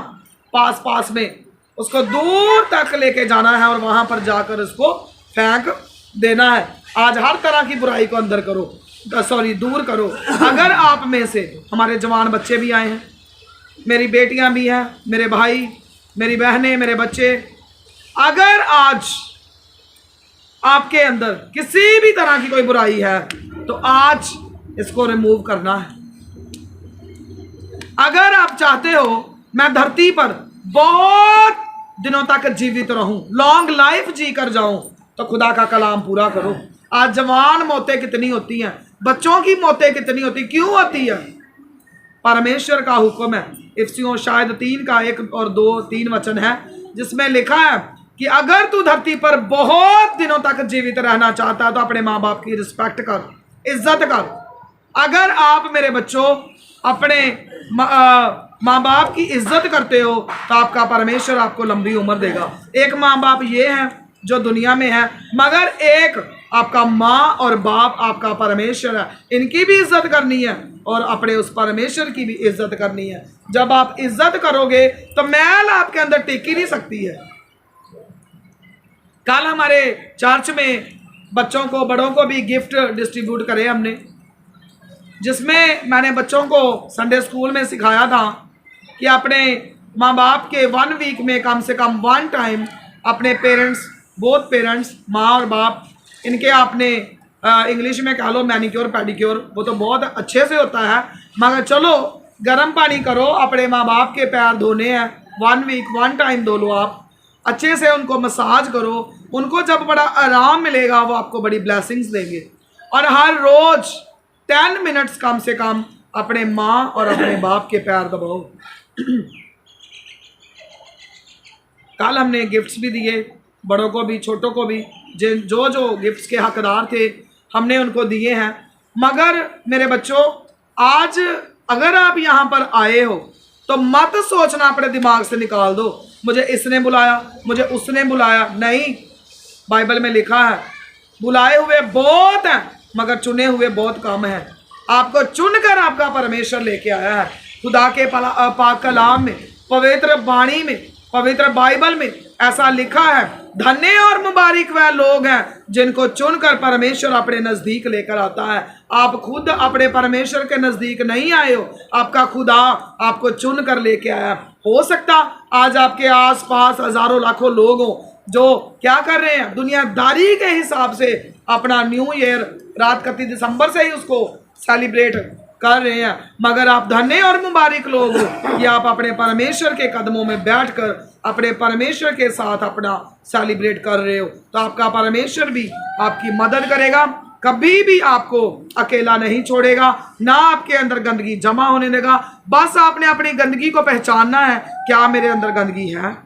पास पास में उसको दूर तक लेके जाना है और वहां पर जाकर उसको फेंक देना है। आज हर तरह की बुराई को अंदर करो, दूर करो। अगर आप में से हमारे जवान बच्चे भी आए हैं, मेरी बेटियां भी हैं, मेरे भाई, मेरी बहनें, मेरे बच्चे, अगर आज आपके अंदर किसी भी तरह की कोई बुराई है तो आज इसको रिमूव करना है। अगर आप चाहते हो मैं धरती पर बहुत दिनों तक जीवित रहूं, लॉन्ग लाइफ जी कर जाऊं, तो खुदा का कलाम पूरा करो। आज जवान मौतें कितनी होती हैं, बच्चों की मौतें कितनी होती, क्यों होती है? परमेश्वर का हुक्म है। इफिसियों शायद 3 का 1 और 2 3 वचन है जिसमें लिखा है कि अगर तू धरती पर बहुत दिनों तक जीवित रहना चाहता है तो अपने माँ बाप की रिस्पेक्ट कर, इज्जत कर। अगर आप मेरे बच्चों अपने माँ बाप की इज्जत करते हो तो आपका परमेश्वर आपको लंबी उम्र देगा। एक माँ बाप ये है जो दुनिया में है, मगर एक आपका माँ और बाप आपका परमेश्वर है। इनकी भी इज्जत करनी है और अपने उस परमेश्वर की भी इज्जत करनी है। जब आप इज्जत करोगे तो मैल आपके अंदर टिक ही नहीं सकती है। कल हमारे चर्च में बच्चों को, बड़ों को भी गिफ्ट डिस्ट्रीब्यूट करे हमने, जिसमें मैंने बच्चों को संडे स्कूल में सिखाया था कि अपने माँ बाप के 1 वीक में कम से कम 1 टाइम अपने पेरेंट्स, बोथ पेरेंट्स, माँ और बाप, इनके आपने इंग्लिश में कह लो मैनिक्योर पेडिक्योर, वो तो बहुत अच्छे से होता है, मगर चलो गर्म पानी करो, अपने माँ बाप के पैर धोने हैं, 1 वीक 1 टाइम धो लो आप, अच्छे से उनको मसाज करो। उनको जब बड़ा आराम मिलेगा वो आपको बड़ी ब्लेसिंग्स देंगे। और हर रोज 10 मिनट्स कम से कम अपने माँ और अपने बाप के पैर दबाओ। कल हमने गिफ्ट्स भी दिए, बड़ों को भी छोटों को भी, जो जो गिफ्ट्स के हकदार थे हमने उनको दिए हैं। मगर मेरे बच्चों, आज अगर आप यहाँ पर आए हो तो मत सोचना, अपने दिमाग से निकाल दो मुझे इसने बुलाया, मुझे उसने बुलाया। नहीं, बाइबल में लिखा है बुलाए हुए बहुत हैं मगर चुने हुए बहुत कम हैं। आपको चुनकर आपका परमेश्वर लेके आया है। खुदा के पाक कलाम में, पवित्र वाणी में, पवित्र बाइबल में ऐसा लिखा है, धन्य और मुबारक वह लोग हैं जिनको चुनकर परमेश्वर अपने नजदीक लेकर आता है। आप खुद अपने परमेश्वर के नजदीक नहीं आए हो, आपका खुदा आपको चुनकर लेके आया। हो सकता आज आपके आसपास हजारों लाखों लोग हो जो क्या कर रहे हैं, दुनियादारी के हिसाब से अपना न्यू ईयर रात 31 दिसंबर से ही उसको सेलिब्रेट कर रहे हैं, मगर आप धन्य और मुबारक लोग हो कि आप अपने परमेश्वर के कदमों में बैठकर अपने परमेश्वर के साथ अपना सेलिब्रेट कर रहे हो। तो आपका परमेश्वर भी आपकी मदद करेगा, कभी भी आपको अकेला नहीं छोड़ेगा, ना आपके अंदर गंदगी जमा होने देगा। बस आपने अपनी गंदगी को पहचानना है, क्या मेरे अंदर गंदगी है,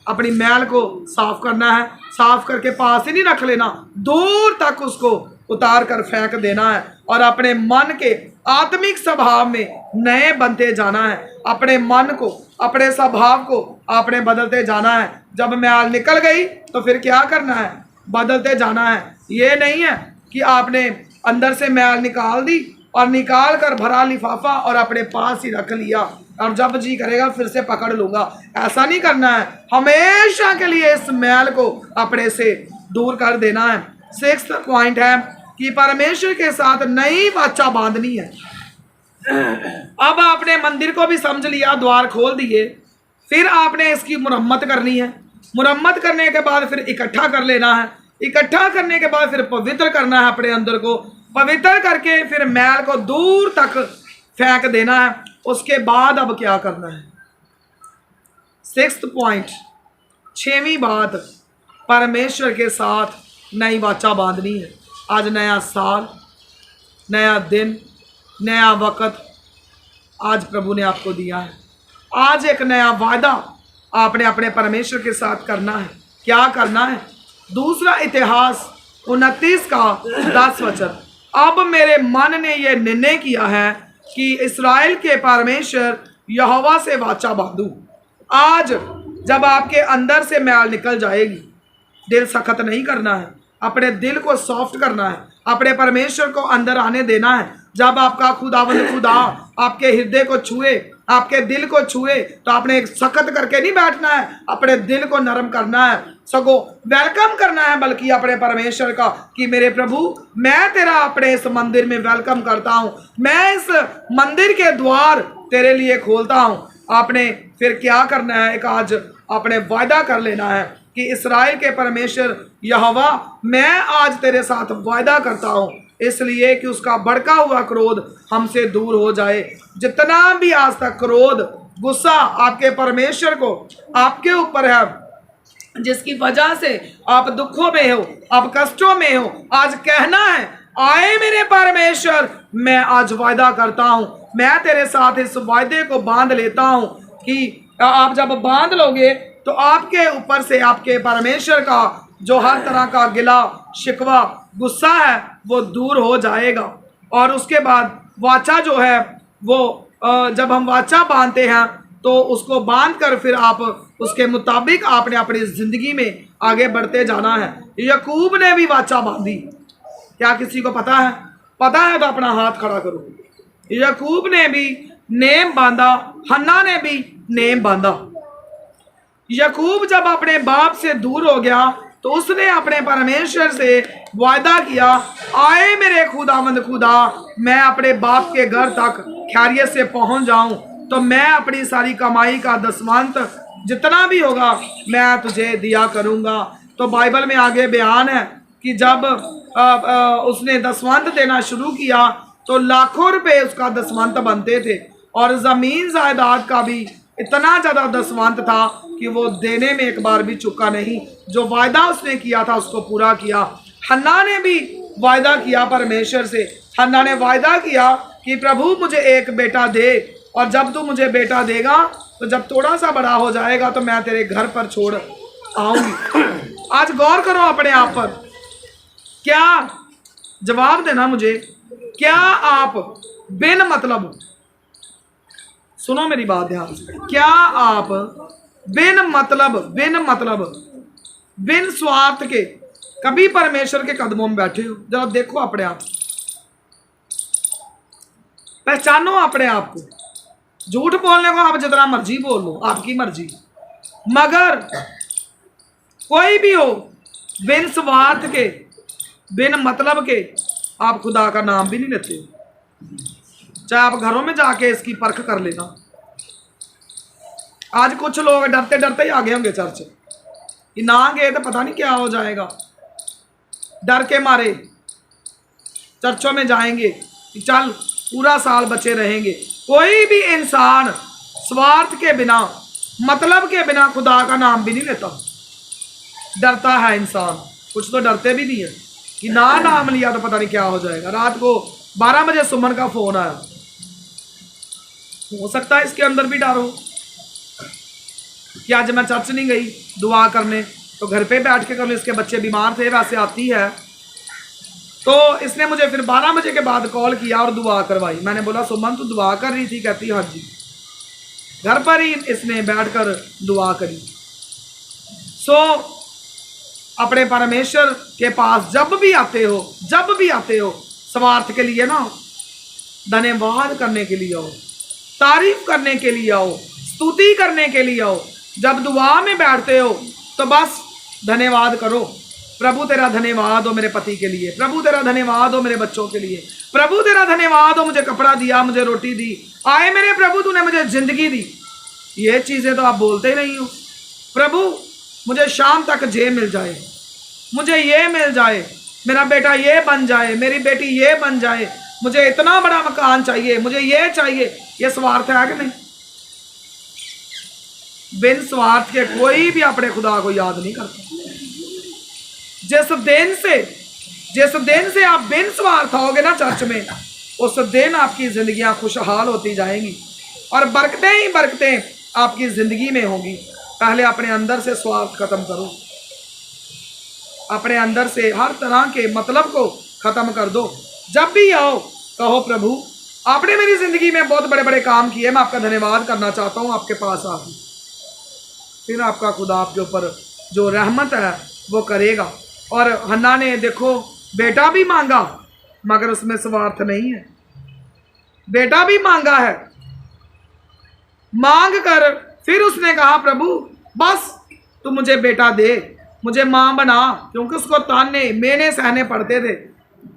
अपनी मैल को साफ करना है। साफ करके पास ही नहीं रख लेना, दूर तक उसको उतार कर फेंक देना है और अपने मन के आत्मिक स्वभाव में नए बनते जाना है। अपने मन को, अपने स्वभाव को आपने बदलते जाना है। जब मैल निकल गई तो फिर क्या करना है, बदलते जाना है। ये नहीं है कि आपने अंदर से मैल निकाल दी और निकाल कर भरा लिफाफा और अपने पास ही रख लिया और जब जी करेगा फिर से पकड़ लूंगा। ऐसा नहीं करना है, हमेशा के लिए इस मैल को अपने से दूर कर देना है। 6th पॉइंट है कि परमेश्वर के साथ नई वाचा बांधनी है। अब आपने मंदिर को भी समझ लिया, द्वार खोल दिए, फिर आपने इसकी मुरम्मत करनी है। मुरम्मत करने के बाद फिर इकट्ठा कर लेना है। इकट्ठा करने के बाद फिर पवित्र करना है, अपने अंदर को पवित्र करके फिर मैल को दूर तक फेंक देना है। उसके बाद अब क्या करना है, 6th पॉइंट, 6वीं बात, परमेश्वर के साथ नई वाचा बांधनी है। आज नया साल, नया दिन, नया वक्त आज प्रभु ने आपको दिया है। आज एक नया वादा आपने अपने परमेश्वर के साथ करना है। क्या करना है? दूसरा इतिहास 29 का 10 वचन। अब मेरे मन ने यह निर्णय किया है कि इस्राएल के परमेश्वर यहोवा से वाचा बांधूं। आज जब आपके अंदर से मैल निकल जाएगी, दिल सख्त नहीं करना है, अपने दिल को सॉफ्ट करना है, अपने परमेश्वर को अंदर आने देना है। जब आपका खुदावंद खुदा आपके हृदय को छुए, आपके दिल को छुए, तो आपने एक सख्त करके नहीं बैठना है, अपने दिल को नरम करना है, सगो वेलकम करना है, बल्कि अपने परमेश्वर का कि मेरे प्रभु मैं तेरा अपने इस मंदिर में वेलकम करता हूँ, मैं इस मंदिर के द्वार तेरे लिए खोलता हूँ। आपने फिर क्या करना है, एक आज आपने वायदा कर लेना है कि इस्राएल के परमेश्वर यहोवा मैं आज तेरे साथ वायदा करता हूँ, इसलिए कि उसका भड़का हुआ क्रोध हमसे दूर हो जाए। जितना भी आज तक क्रोध गुस्सा आपके परमेश्वर को आपके ऊपर है, जिसकी वजह से आप दुखों में हो, आप कष्टों में हो, आज कहना है आए मेरे परमेश्वर, मैं आज वायदा करता हूं, मैं तेरे साथ इस वायदे को बांध लेता हूं कि आप जब बांध लोगे तो आपके ऊपर से आपके परमेश्वर का जो हर तरह का गिला शिकवा गुस्सा है वो दूर हो जाएगा। और उसके बाद वाचा जो है वो जब हम वाचा बांधते हैं तो उसको बांध कर फिर आप उसके मुताबिक आपने अपनी जिंदगी में आगे बढ़ते जाना है। याकूब ने भी वाचा बांधी, क्या किसी को पता है? पता है तो अपना हाथ खड़ा करो। याकूब ने भी नेम बांधा, हन्ना ने भी नेम बांधा। याकूब जब अपने बाप से दूर हो गया तो उसने अपने परमेश्वर से वायदा किया, आए मेरे खुदावंद खुदा, मैं अपने बाप के घर तक खैरियत से पहुंच जाऊं तो मैं अपनी सारी कमाई का दसवांत जितना भी होगा मैं तुझे दिया करूंगा। तो बाइबल में आगे बयान है कि जब उसने दसवंत देना शुरू किया तो लाखों रुपए उसका दसवंत बनते थे और ज़मीन जायदाद का भी इतना ज़्यादा दसवंत था कि वो देने में एक बार भी चुका नहीं। जो वायदा उसने किया था उसको पूरा किया। हन्ना ने भी वायदा किया परमेश्वर से। हन्ना ने वायदा किया कि प्रभु मुझे एक बेटा दे, और जब तू मुझे बेटा देगा तो जब थोड़ा सा बड़ा हो जाएगा तो मैं तेरे घर पर छोड़ आऊंगी। आज गौर करो अपने आप पर, क्या जवाब देना मुझे, क्या आप बिन मतलब, सुनो मेरी बात ध्यान से, क्या आप बिन मतलब बिन स्वार्थ के कभी परमेश्वर के कदमों में बैठे हो? जरा देखो अपने आप, पहचानो अपने आप को। झूठ बोलने को आप जितना मर्जी बोल लो, आपकी मर्जी, मगर कोई भी हो बिन स्वार्थ के बिन मतलब के आप खुदा का नाम भी नहीं लेते। चाहे आप घरों में जाके इसकी परख कर लेना। आज कुछ लोग डरते डरते ही आगे होंगे चर्च, कि ना गए तो पता नहीं क्या हो जाएगा, डर के मारे चर्चों में जाएंगे कि चल पूरा साल बचे रहेंगे। कोई भी इंसान स्वार्थ के बिना मतलब के बिना खुदा का नाम भी नहीं लेता। डरता है इंसान, कुछ तो डरते भी नहीं है कि ना नाम लिया तो पता नहीं क्या हो जाएगा। रात को 12 बजे सुमन का फोन आया, हो सकता है इसके अंदर भी डर हो कि आज मैं चर्च नहीं गई दुआ करने, तो घर पे बैठ के कर लो। इसके बच्चे बीमार थे, वैसे आती है, तो इसने मुझे फिर 12 बजे के बाद कॉल किया और दुआ करवाई। मैंने बोला सुमन तू दुआ कर रही थी? कहती हाँ जी। घर पर ही इसने बैठकर दुआ करी। अपने परमेश्वर के पास जब भी आते हो स्वार्थ के लिए ना, धन्यवाद करने के लिए आओ, तारीफ करने के लिए आओ, स्तुति करने के लिए आओ। जब दुआ में बैठते हो तो बस धन्यवाद करो। प्रभु तेरा धन्यवाद हो मेरे पति के लिए, प्रभु तेरा धन्यवाद हो मेरे बच्चों के लिए, प्रभु तेरा धन्यवाद हो मुझे कपड़ा दिया, मुझे रोटी दी, आए मेरे प्रभु तूने मुझे जिंदगी दी। ये चीज़ें तो आप बोलते ही नहीं हो। प्रभु मुझे शाम तक ये मिल जाए, मुझे ये मिल जाए, मेरा बेटा ये बन जाए, मेरी बेटी ये बन जाए, मुझे इतना बड़ा मकान चाहिए, मुझे ये चाहिए। ये स्वार्थ है कि नहीं? बिन स्वार्थ के कोई भी अपने खुदा को याद नहीं करता। जिस दिन से आप बिन स्वार्थ होगे ना चर्च में, उस दिन आपकी जिंदगियां खुशहाल होती जाएंगी और बरकतें ही बरकतें आपकी जिंदगी में होंगी। पहले अपने अंदर से स्वार्थ खत्म करो, अपने अंदर से हर तरह के मतलब को खत्म कर दो। जब भी आओ कहो प्रभु आपने मेरी जिंदगी में बहुत बड़े बड़े काम किए, मैं आपका धन्यवाद करना चाहता हूँ, आपके पास आ गई। फिर आपका खुदा आपके ऊपर जो रहमत है वो करेगा। और हन्ना ने देखो बेटा भी मांगा मगर उसमें स्वार्थ नहीं है, बेटा भी मांगा है, मांग कर फिर उसने कहा प्रभु बस तू मुझे बेटा दे, मुझे माँ बना, क्योंकि उसको ताने मेने सहने पड़ते थे।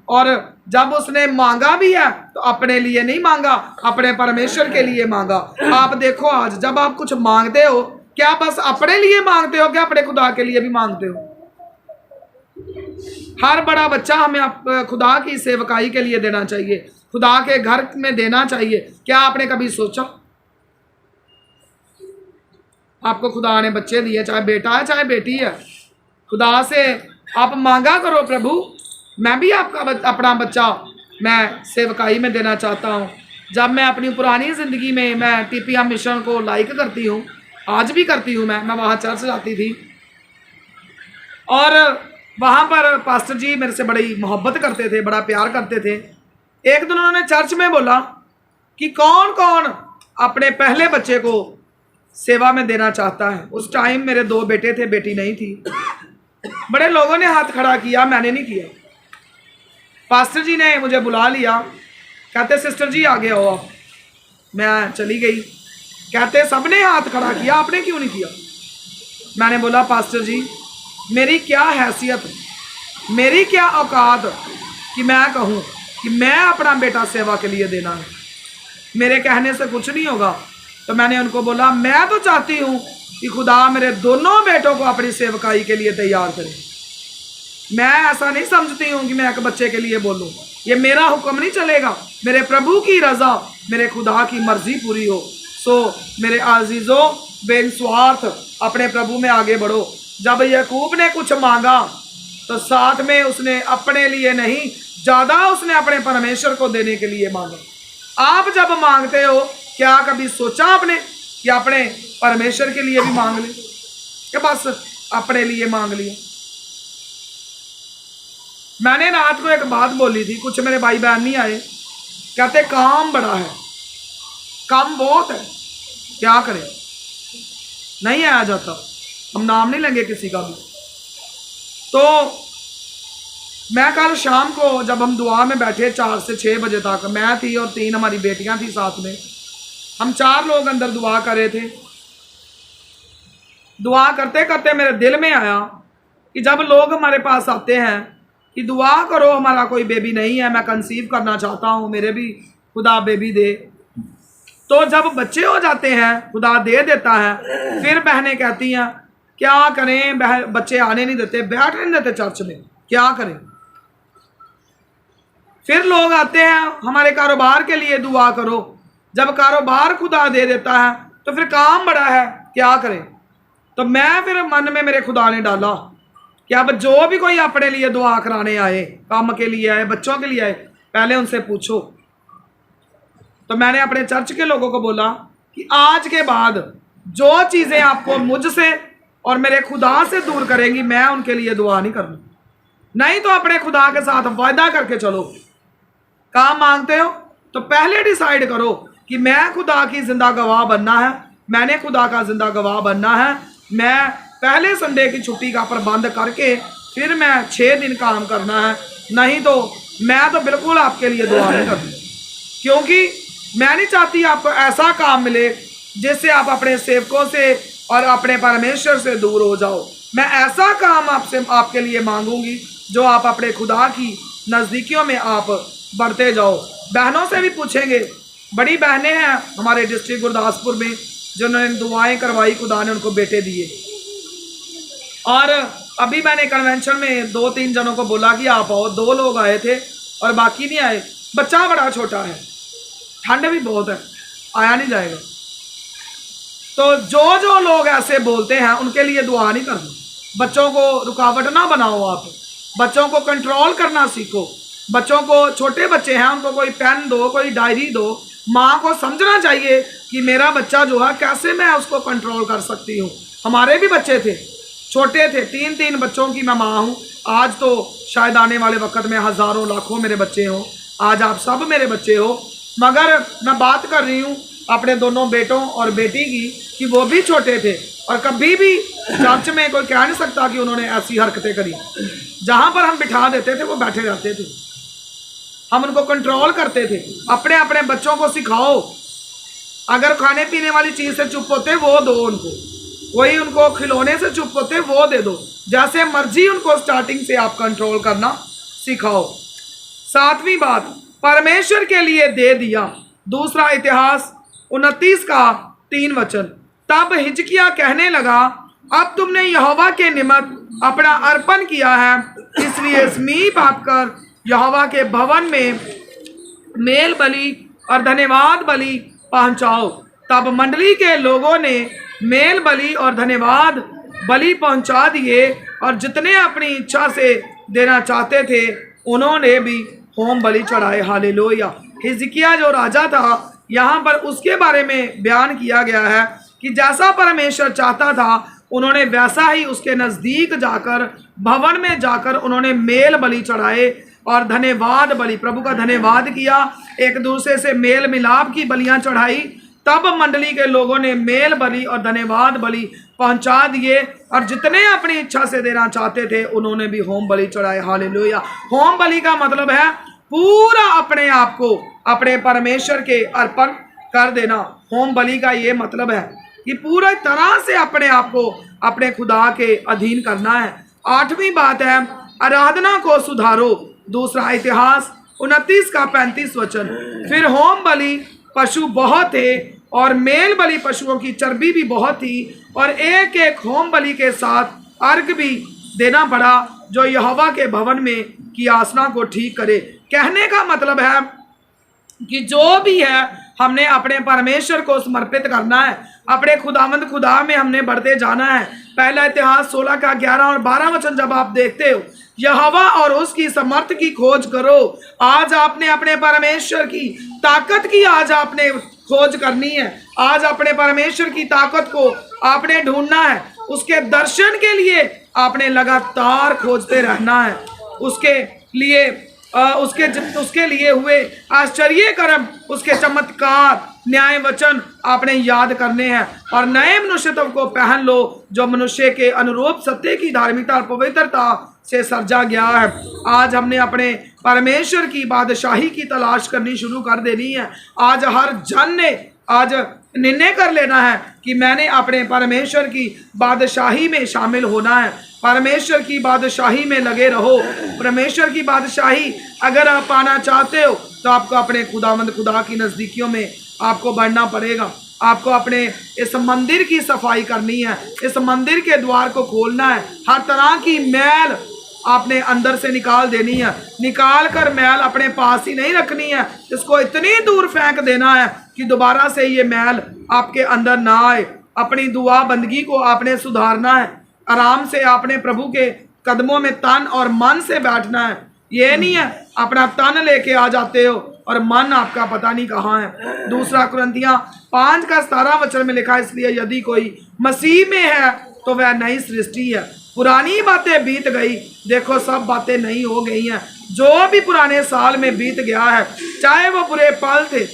और जब उसने मांगा भी है तो अपने लिए नहीं मांगा, अपने परमेश्वर के लिए मांगा। आप देखो आज जब आप कुछ मांगते हो क्या बस अपने लिए मांगते हो, क्या अपने खुदा के लिए भी मांगते हो? हर बड़ा बच्चा हमें खुदा की सेवकाई के लिए देना चाहिए, खुदा के घर में देना चाहिए। क्या आपने कभी सोचा आपको खुदा ने बच्चे दिए, चाहे बेटा है चाहे बेटी है, खुदा से आप मांगा करो प्रभु मैं भी आपका अपना बच्चा मैं सेवकाई में देना चाहता हूँ। जब मैं अपनी पुरानी ज़िंदगी में मैं टीपीएम मिशन को लाइक करती हूँ, आज भी करती हूँ, मैं वहाँ चर्च जाती थी और वहाँ पर पास्टर जी मेरे से बड़ी मोहब्बत करते थे, बड़ा प्यार करते थे। एक दिन उन्होंने चर्च में बोला कि कौन कौन अपने पहले बच्चे को सेवा में देना चाहता है। उस टाइम मेरे 2 बेटे थे, बेटी नहीं थी। बड़े लोगों ने हाथ खड़ा किया, मैंने नहीं किया। पास्टर जी ने मुझे बुला लिया, कहते सिस्टर जी आगे आओ आप। मैं चली गई, कहते सबने हाथ खड़ा किया, आपने क्यों नहीं किया? मैंने बोला पास्टर जी मेरी क्या हैसियत, मेरी क्या औकात कि मैं कहूँ कि मैं अपना बेटा सेवा के लिए देना है, मेरे कहने से कुछ नहीं होगा। तो मैंने उनको बोला मैं तो चाहती हूँ कि खुदा मेरे दोनों बेटों को अपनी सेवकाई के लिए तैयार करे। मैं ऐसा नहीं समझती हूँ कि मैं एक बच्चे के लिए बोलूँ, ये मेरा हुक्म नहीं चलेगा, मेरे प्रभु की रजा, मेरे खुदा की मर्जी पूरी हो। सो मेरे आजीजों बेनिस्वार्थ अपने प्रभु में आगे बढ़ो। जब याकूब ने कुछ मांगा तो साथ में उसने अपने लिए नहीं, ज़्यादा उसने अपने परमेश्वर को देने के लिए मांगा। आप जब मांगते हो क्या कभी सोचा आपने कि अपने परमेश्वर के लिए भी मांग ले, या बस अपने लिए मांग लिया? मैंने रात को एक बात बोली थी, कुछ मेरे भाई बहन नहीं आए, कहते काम बड़ा है, काम बहुत है, क्या करें, नहीं आया जाता। हम नाम नहीं लेंगे किसी का भी। तो मैं कल शाम को जब हम दुआ में बैठे 4 से 6 बजे तक, मैं थी और 3 हमारी बेटियां थी साथ में, हम 4 लोग अंदर दुआ कर रहे थे। दुआ करते करते मेरे दिल में आया कि जब लोग हमारे पास आते हैं कि दुआ करो हमारा कोई बेबी नहीं है, मैं कंसीव करना चाहता हूँ, मेरे भी खुदा बेबी दे, तो जब बच्चे हो जाते हैं खुदा दे देता है, फिर बहनें कहती हैं क्या करें, बच्चे आने नहीं देते, बैठने नहीं देते चर्च में, क्या करें। फिर लोग आते हैं हमारे कारोबार के लिए दुआ करो, जब कारोबार खुदा दे देता है तो फिर काम बड़ा है, क्या करें। तो मैं फिर मन में मेरे खुदा ने डाला कि अब जो भी कोई अपने लिए दुआ कराने आए, काम के लिए आए, बच्चों के लिए आए, पहले उनसे पूछो। तो मैंने अपने चर्च के लोगों को बोला कि आज के बाद जो चीज़ें आपको मुझसे और मेरे खुदा से दूर करेंगी, मैं उनके लिए दुआ नहीं करना। नहीं तो अपने खुदा के साथ वायदा करके चलो। काम मांगते हो तो पहले डिसाइड करो कि मैं खुदा की जिंदा गवाह बनना है, मैंने खुदा का जिंदा गवाह बनना है। मैं पहले संडे की छुट्टी का प्रबंध करके फिर मैं 6 दिन काम करना है, नहीं तो मैं तो बिल्कुल आपके लिए दुआ नहीं करती, क्योंकि मैं नहीं चाहती आपको ऐसा काम मिले जिससे आप अपने सेवकों से और अपने परमेश्वर से दूर हो जाओ। मैं ऐसा काम आपसे आपके लिए मांगूंगी जो आप अपने खुदा की नज़दीकियों में आप बढ़ते जाओ। बहनों से भी पूछेंगे, बड़ी बहनें हैं हमारे डिस्ट्रिक्ट गुरदासपुर में जिन्होंने दुआएं करवाई, खुदा ने उनको बेटे दिए। और अभी मैंने कन्वेंशन में 2-3 जनों को बोला कि आप आओ, 2 लोग आए थे और बाकी नहीं आए। बच्चा बड़ा छोटा है, ठंड भी बहुत है, आया नहीं जाएगा। तो जो लोग ऐसे बोलते हैं उनके लिए दुआ नहीं करनी। बच्चों को रुकावट ना बनाओ, आप बच्चों को कंट्रोल करना सीखो। बच्चों को, छोटे बच्चे हैं, उनको कोई पेन दो, कोई डायरी दो। माँ को समझना चाहिए कि मेरा बच्चा जो है कैसे मैं उसको कंट्रोल कर सकती हूँ। हमारे भी बच्चे थे, छोटे थे, 3-3 बच्चों की मैं माँ हूँ। आज तो शायद आने वाले वक्त में हज़ारों लाखों मेरे बच्चे हों, आज आप सब मेरे बच्चे हो, मगर मैं बात कर रही हूँ अपने दोनों बेटों और बेटी की कि वो भी छोटे थे और कभी भी चर्च में कोई कह नहीं सकता कि उन्होंने ऐसी हरकतें करी। जहाँ पर हम बिठा देते थे वो बैठे रहते थे, हम उनको कंट्रोल करते थे। अपने अपने बच्चों को सिखाओ, अगर खाने पीने वाली चीज़ से चुप होते वो दो उनको, वही उनको खिलौने से चुप होते वो दे दो, जैसे मर्जी उनको स्टार्टिंग से आप कंट्रोल करना सिखाओ। सातवीं बात, परमेश्वर के लिए दे दिया। दूसरा इतिहास 29 का 3 वचन। तब हिजकिय्याह कहने लगा, अब तुमने यहोवा के निमित्त अपना अर्पण किया है, इसलिए समीप आकर यहोवा के भवन में मेल बलि और धन्यवाद बलि पहुंचाओ। तब मंडली के लोगों ने मेल बलि और धन्यवाद बलि पहुंचा दिए और जितने अपनी इच्छा से देना चाहते थे उन्होंने भी होम बलि चढ़ाए। हालेलुया। हिजकिय्याह जो राजा था, यहाँ पर उसके बारे में बयान किया गया है कि जैसा परमेश्वर चाहता था उन्होंने वैसा ही उसके नज़दीक जाकर भवन में जाकर उन्होंने मेल बलि चढ़ाए और धन्यवाद बलि, प्रभु का धन्यवाद किया, एक दूसरे से मेल मिलाप की बलियां चढ़ाई। तब मंडली के लोगों ने मेल बलि और धन्यवाद बलि पहुंचा दिए और जितने अपनी इच्छा से देना चाहते थे उन्होंने भी होम बलि चढ़ाए। हालेलुया। होम बलि का मतलब है पूरा अपने आप को अपने परमेश्वर के अर्पण कर देना। होम बलि का ये मतलब है कि पूरी तरह से अपने आप को अपने खुदा के अधीन करना है। आठवीं बात है, आराधना को सुधारो। दूसरा इतिहास 29 का 35 वचन। फिर होम बलि पशु बहुत थे और मेल बलि पशुओं की चर्बी भी बहुत थी और एक एक होम बलि के साथ अर्घ भी देना पड़ा जो यहोवा के भवन में की आसना को ठीक करे। कहने का मतलब है कि जो भी है हमने अपने परमेश्वर को समर्पित करना है, अपने खुदावंद खुदा में हमने बढ़ते जाना है। पहला इतिहास 16 का 11 और 12 वचन जब आप देखते हो, यहोवा और उसकी समर्थ की खोज करो। आज आपने अपने परमेश्वर की ताकत की आज आपने खोज करनी है। आज अपने परमेश्वर की ताकत को आपने ढूंढना है। उसके दर्शन के लिए आपने लगातार खोजते रहना है। उसके लिए हुए आश्चर्य कर्म, उसके चमत्कार, न्याय वचन आपने याद करने हैं और नए मनुष्यत्व को पहन लो जो मनुष्य के अनुरूप सत्य की धार्मिकता और पवित्रता से सजा गया है। आज हमने अपने परमेश्वर की बादशाही की तलाश करनी शुरू कर देनी है। आज हर जन ने आज निर्णय कर लेना है कि मैंने अपने परमेश्वर की बादशाही में शामिल होना है। परमेश्वर की बादशाही में लगे रहो। परमेश्वर की बादशाही अगर आप पाना चाहते हो तो आपको अपने खुदावंद खुदा की नज़दीकियों में आपको बढ़ना पड़ेगा। आपको अपने इस मंदिर की सफाई करनी है, इस मंदिर के द्वार को खोलना है। हर तरह की मैल आपने अंदर से निकाल देनी है। निकाल कर मैल अपने पास ही नहीं रखनी है, इसको इतनी दूर फेंक देना है कि दोबारा से ये मैल आपके अंदर ना आए। अपनी दुआ बंदगी को आपने सुधारना है। आराम से आपने प्रभु के कदमों में तन और मन से बैठना है। ये नहीं है अपना तन लेके आ जाते हो और मन आपका पता नहीं कहाँ है। दूसरा कुरिन्थियों 5 का 17 वचन में लिखा है, इसलिए यदि कोई मसीह में है तो वह नई सृष्टि है, पुरानी बातें बीत गई, देखो सब बातें नई हो गई हैं। जो भी पुराने साल में बीत गया है, चाहे वो बुरे पल थे,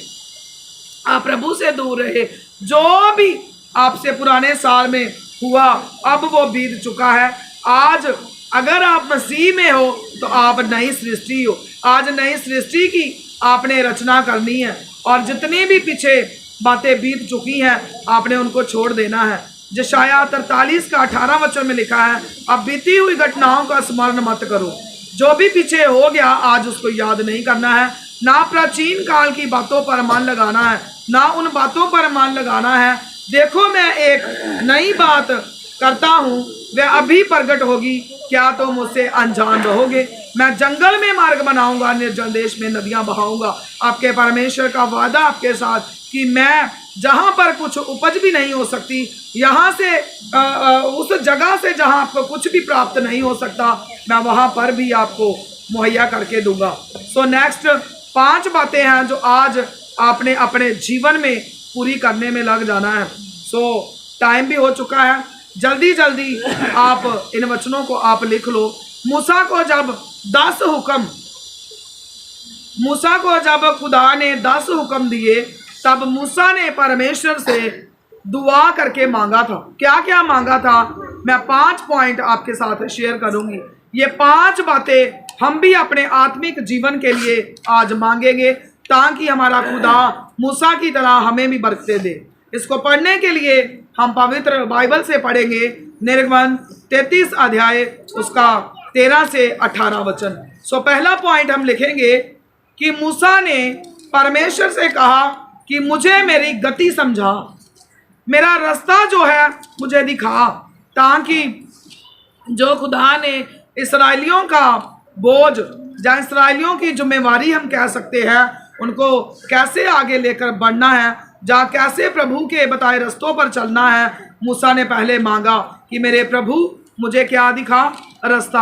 आप प्रभु से दूर रहे, जो भी आपसे पुराने साल में हुआ अब वो बीत चुका है। आज अगर आप मसीह में हो तो आप नई सृष्टि हो। आज नई सृष्टि की आपने रचना करनी है और जितनी भी पीछे बातें बीत चुकी हैं आपने उनको छोड़ देना है। यशायाह 43 का 18 वचन में लिखा है, अब बीती हुई घटनाओं का स्मरण मत करो। जो भी पीछे हो गया आज उसको याद नहीं करना है। ना प्राचीन काल की बातों पर मन लगाना है, ना उन बातों पर मन लगाना है। देखो मैं एक नई बात करता हूँ, वह अभी प्रकट होगी, क्या तुम मुझसे अनजान रहोगे? मैं जंगल में मार्ग बनाऊंगा, निर्जल देश में नदियां बहाऊंगा। आपके परमेश्वर का वादा आपके साथ कि मैं जहाँ पर कुछ उपज भी नहीं हो सकती, यहाँ से उस जगह से जहाँ आपको कुछ भी प्राप्त नहीं हो सकता, मैं वहाँ पर भी आपको मुहैया करके दूंगा। सो नेक्स्ट 5 बातें हैं जो आज आपने अपने जीवन में पूरी करने में लग जाना है। सो टाइम भी हो चुका है, जल्दी जल्दी आप इन वचनों को आप लिख लो। मूसा को जब 10 हुक्म मूसा को जब खुदा ने 10 हुक्म दिए, तब मूसा ने परमेश्वर से दुआ करके मांगा था। क्या क्या मांगा था, मैं 5 पॉइंट आपके साथ शेयर करूंगी। ये 5 बातें हम भी अपने आत्मिक जीवन के लिए आज मांगेंगे, ताकि हमारा खुदा मूसा की तरह हमें भी बरकतें दे। इसको पढ़ने के लिए हम पवित्र बाइबल से पढ़ेंगे निर्गमन 33 अध्याय उसका 13 से 18 वचन। सो पहला पॉइंट हम लिखेंगे कि मूसा ने परमेश्वर से कहा कि मुझे मेरी गति समझा, मेरा रास्ता जो है मुझे दिखा, ताकि जो खुदा ने इस्राएलियों का बोझ या इस्राएलियों की जिम्मेवारी हम कह सकते हैं, उनको कैसे आगे लेकर बढ़ना है, जा कैसे प्रभु के बताए रास्तों पर चलना है। मूसा ने पहले मांगा कि मेरे प्रभु मुझे क्या दिखा, रास्ता।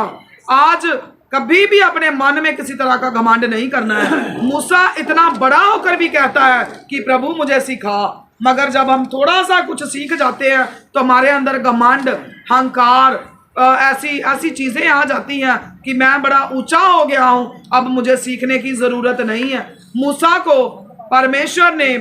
आज कभी भी अपने मन में किसी तरह का घमंड नहीं करना है। मूसा इतना बड़ा होकर भी कहता है कि प्रभु मुझे सिखा, मगर जब हम थोड़ा सा कुछ सीख जाते हैं तो हमारे अंदर घमंड, अहंकार, ऐसी चीजें आ जाती हैं कि मैं बड़ा ऊंचा हो गया हूं, अब मुझे सीखने की जरूरत नहीं है। मूसा को परमेश्वर ने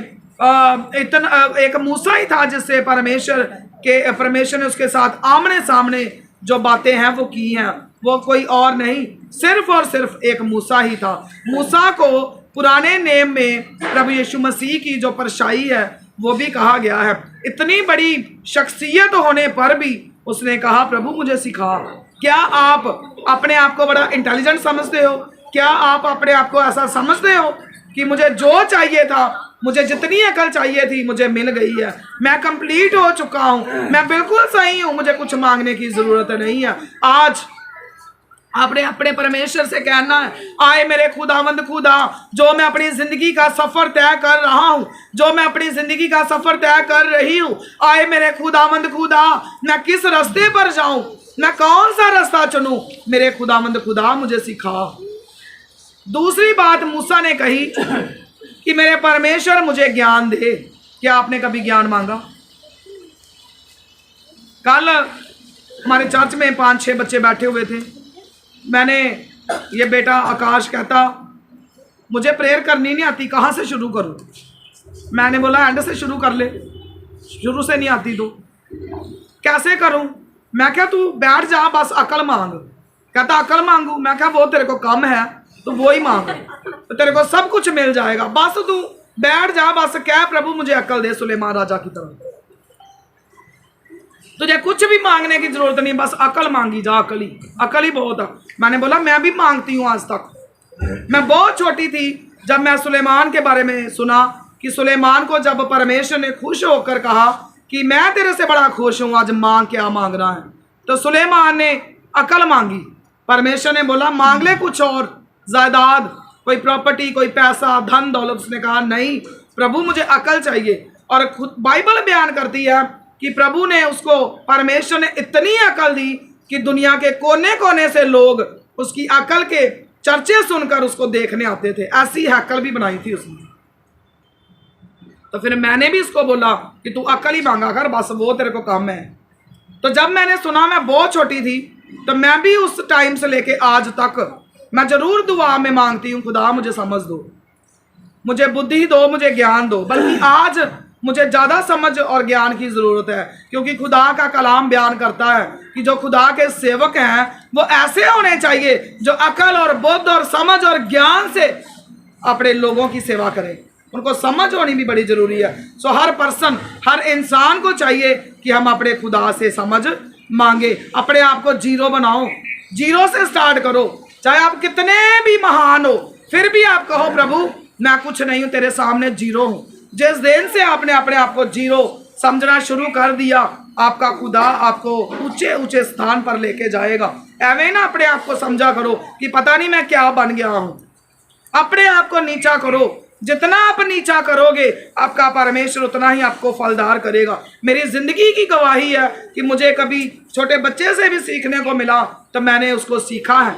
एक मूसा ही था जिससे परमेश्वर ने उसके साथ आमने सामने जो बातें हैं वो की हैं, वो कोई और नहीं, सिर्फ और सिर्फ एक मूसा ही था। मूसा को पुराने नेम में प्रभु यीशु मसीह की जो परछाई है वो भी कहा गया है। इतनी बड़ी शख्सियत होने पर भी उसने कहा प्रभु मुझे सिखा। क्या आप अपने आप को बड़ा इंटेलिजेंट समझते हो? क्या आप अपने आप को ऐसा समझते हो कि मुझे जो चाहिए था, मुझे जितनी अकल चाहिए थी मुझे मिल गई है, मैं कंप्लीट हो चुका हूं, मैं बिल्कुल सही हूं, मुझे कुछ मांगने की जरूरत नहीं है। आज आपने अपने परमेश्वर से कहना है, आए मेरे खुदावंद खुदा, जो मैं अपनी जिंदगी का सफर तय कर रहा हूं, जो मैं अपनी जिंदगी का सफर तय कर रही हूं, आए मेरे खुदावंद खुदा, मैं किस रास्ते पर जाऊं, मैं कौन सा रास्ता चुनूं, मेरे खुदावंद खुदा मुझे सिखा। दूसरी बात मूसा ने कही कि मेरे परमेश्वर मुझे ज्ञान दे। क्या आपने कभी ज्ञान मांगा? कल हमारे चर्च में 5-6 बच्चे बैठे हुए थे। मैंने, ये बेटा आकाश कहता मुझे प्रेयर करनी नहीं आती, कहाँ से शुरू करूं? मैंने बोला एंड से शुरू कर ले, शुरू से नहीं आती तो कैसे करूं? मैं क्या तू बैठ जा, बस अकल मांग। कहता अकल मांगू? मैं क्या वो तेरे को कम है तो वो ही मांग, तो तेरे को सब कुछ मिल जाएगा, बस तू बैठ जा, बस क्या प्रभु मुझे अकल दे सुलेमान राजा की तरह। तुझे कुछ भी मांगने की जरूरत नहीं, बस अकल मांगी जा, अकल ही बहुत है। मैंने बोला मैं भी मांगती हूँ आज तक। मैं बहुत छोटी थी जब मैं सुलेमान के बारे में सुना कि सुलेमान को जब परमेश्वर ने खुश होकर कहा कि मैं तेरे से बड़ा खुश हूँ, आज मांग क्या मांगना है, तो सुलेमान ने अकल मांगी। परमेश्वर ने बोला मांग ले कुछ और, जायदाद, कोई प्रॉपर्टी, कोई पैसा, धन दौलत। उसने कहा नहीं प्रभु मुझे अकल चाहिए। और खुद बाइबल बयान करती है कि प्रभु ने उसको, परमेश्वर ने इतनी अकल दी कि दुनिया के कोने कोने से लोग उसकी अकल के चर्चे सुनकर उसको देखने आते थे। ऐसी अकल भी बनाई थी उसने। तो फिर मैंने भी उसको बोला कि तू अकल ही मांगा कर, बस वो तेरे को काम है। तो जब मैंने सुना, मैं बहुत छोटी थी, तो मैं भी उस टाइम से लेके आज तक मैं जरूर दुआ में मांगती हूँ खुदा मुझे समझ दो, मुझे बुद्धि दो, मुझे ज्ञान दो। बल्कि आज मुझे ज़्यादा समझ और ज्ञान की ज़रूरत है, क्योंकि खुदा का कलाम बयान करता है कि जो खुदा के सेवक हैं वो ऐसे होने चाहिए जो अकल और बुद्धि और समझ और ज्ञान से अपने लोगों की सेवा करें। उनको समझ होनी भी बड़ी ज़रूरी है। सो हर पर्सन, हर इंसान को चाहिए कि हम अपने खुदा से समझ मांगे। अपने आप को जीरो बनाओ, जीरो से स्टार्ट करो। चाहे आप कितने भी महान हो, फिर भी आप कहो प्रभु मैं कुछ नहीं हूं, तेरे सामने जीरो हूं। जिस दिन से आपने अपने आप को जीरो समझना शुरू कर दिया, आपका खुदा आपको ऊंचे ऊंचे स्थान पर लेके जाएगा। एवं ना अपने आप को समझा करो कि पता नहीं मैं क्या बन गया हूं। अपने आप को नीचा करो। जितना आप नीचा करोगे, आपका परमेश्वर उतना ही आपको फलदार करेगा। मेरी जिंदगी की गवाही है कि मुझे कभी छोटे बच्चे से भी सीखने को मिला तो मैंने उसको सीखा है।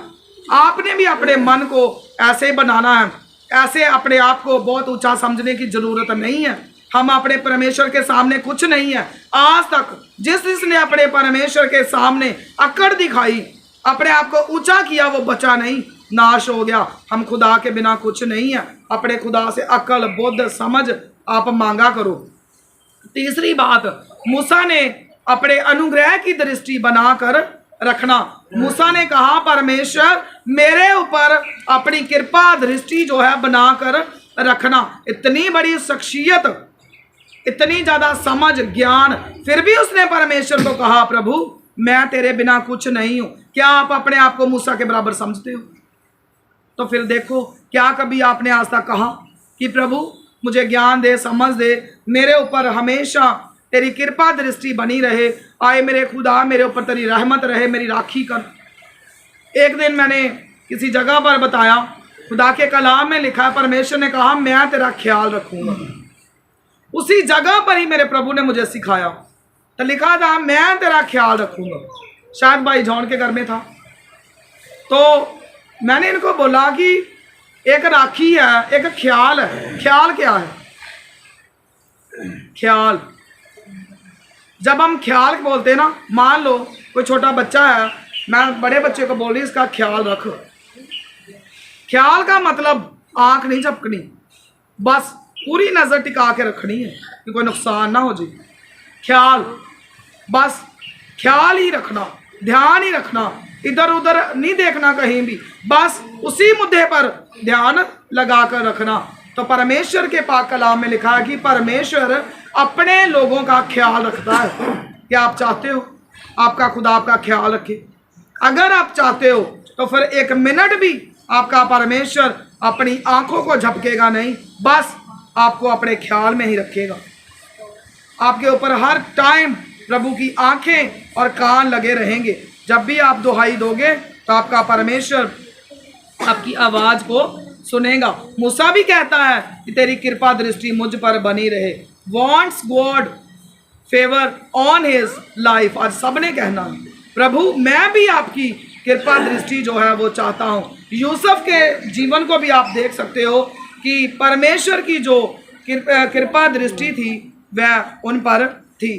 आपने भी अपने मन को ऐसे बनाना है। ऐसे अपने आप को बहुत ऊंचा समझने की जरूरत नहीं है। हम अपने परमेश्वर के सामने कुछ नहीं है। आज तक जिसने अपने परमेश्वर के सामने अकड़ दिखाई, अपने आप को ऊंचा किया, वो बचा नहीं। नाश हो गया। हम खुदा के बिना कुछ नहीं है। अपने खुदा से अकल, बुद्ध, समझ आप मांगा करो। तीसरी बात, मूसा ने अपने अनुग्रह की दृष्टि बनाकर रखना। मूसा ने कहा परमेश्वर मेरे ऊपर अपनी कृपा दृष्टि जो है बनाकर रखना। इतनी बड़ी शख्सियत, इतनी ज्यादा समझ, ज्ञान, फिर भी उसने परमेश्वर को कहा प्रभु मैं तेरे बिना कुछ नहीं हूं। क्या आप अपने आप को मूसा के बराबर समझते हो? तो फिर देखो, क्या कभी आपने आज तक कहा कि प्रभु मुझे ज्ञान दे, समझ दे, मेरे ऊपर हमेशा तेरी कृपा दृष्टि बनी रहे, आए मेरे खुदा मेरे ऊपर तेरी रहमत रहे, मेरी राखी कर। एक दिन मैंने किसी जगह पर बताया, खुदा के कलाम में लिखा है परमेश्वर ने कहा मैं तेरा ख्याल रखूंगा। उसी जगह पर ही मेरे प्रभु ने मुझे सिखाया, तो लिखा था मैं तेरा ख्याल रखूंगा। शायद भाई जॉन के घर में था। तो मैंने इनको बोला कि एक राखी है, एक ख्याल है। ख्याल क्या है? ख्याल, जब हम ख्याल बोलते हैं ना, मान लो कोई छोटा बच्चा है, मैं बड़े बच्चे को बोल रही इसका ख्याल रख। ख्याल का मतलब आंख नहीं झपकनी, बस पूरी नजर टिका के रखनी है कि कोई नुकसान ना हो जाए। ख्याल, बस ख्याल ही रखना, ध्यान ही रखना, इधर उधर नहीं देखना कहीं भी, बस उसी मुद्दे पर ध्यान लगा कर रखना। तो परमेश्वर के पाक कलाम में लिखा है कि परमेश्वर अपने लोगों का ख्याल रखता है। क्या आप चाहते हो आपका खुदा आपका ख्याल रखे? अगर आप चाहते हो तो फिर एक मिनट भी आपका परमेश्वर अपनी आंखों को झपकेगा नहीं, बस आपको अपने ख्याल में ही रखेगा। आपके ऊपर हर टाइम प्रभु की आंखें और कान लगे रहेंगे। जब भी आप दुहाई दोगे तो आपका परमेश्वर आपकी आवाज को सुनेगा। मूसा भी कहता है कि तेरी कृपा दृष्टि मुझ पर बनी रहे। Wants God favour on his life. आज सबने कहना प्रभु मैं भी आपकी कृपा दृष्टि जो है वो चाहता हूँ। यूसुफ के जीवन को भी आप देख सकते हो कि परमेश्वर की जो कृपा दृष्टि थी वह उन पर थी,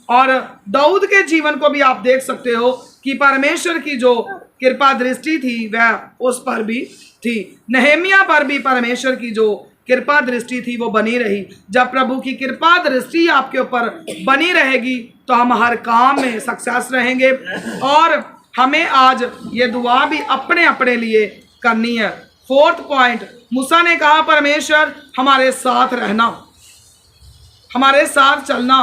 और दाऊद के जीवन को भी आप देख सकते हो कि परमेश्वर की जो कृपा दृष्टि थी वह उस पर भी थी। नहमिया पर भी परमेश्वर की जो कृपा दृष्टि थी वो बनी रही। जब प्रभु की कृपा दृष्टि आपके ऊपर बनी रहेगी तो हम हर काम में सक्सेस रहेंगे। और हमें आज ये दुआ भी अपने अपने लिए करनी है। फोर्थ पॉइंट, मूसा ने कहा परमेश्वर हमारे साथ रहना, हमारे साथ चलना।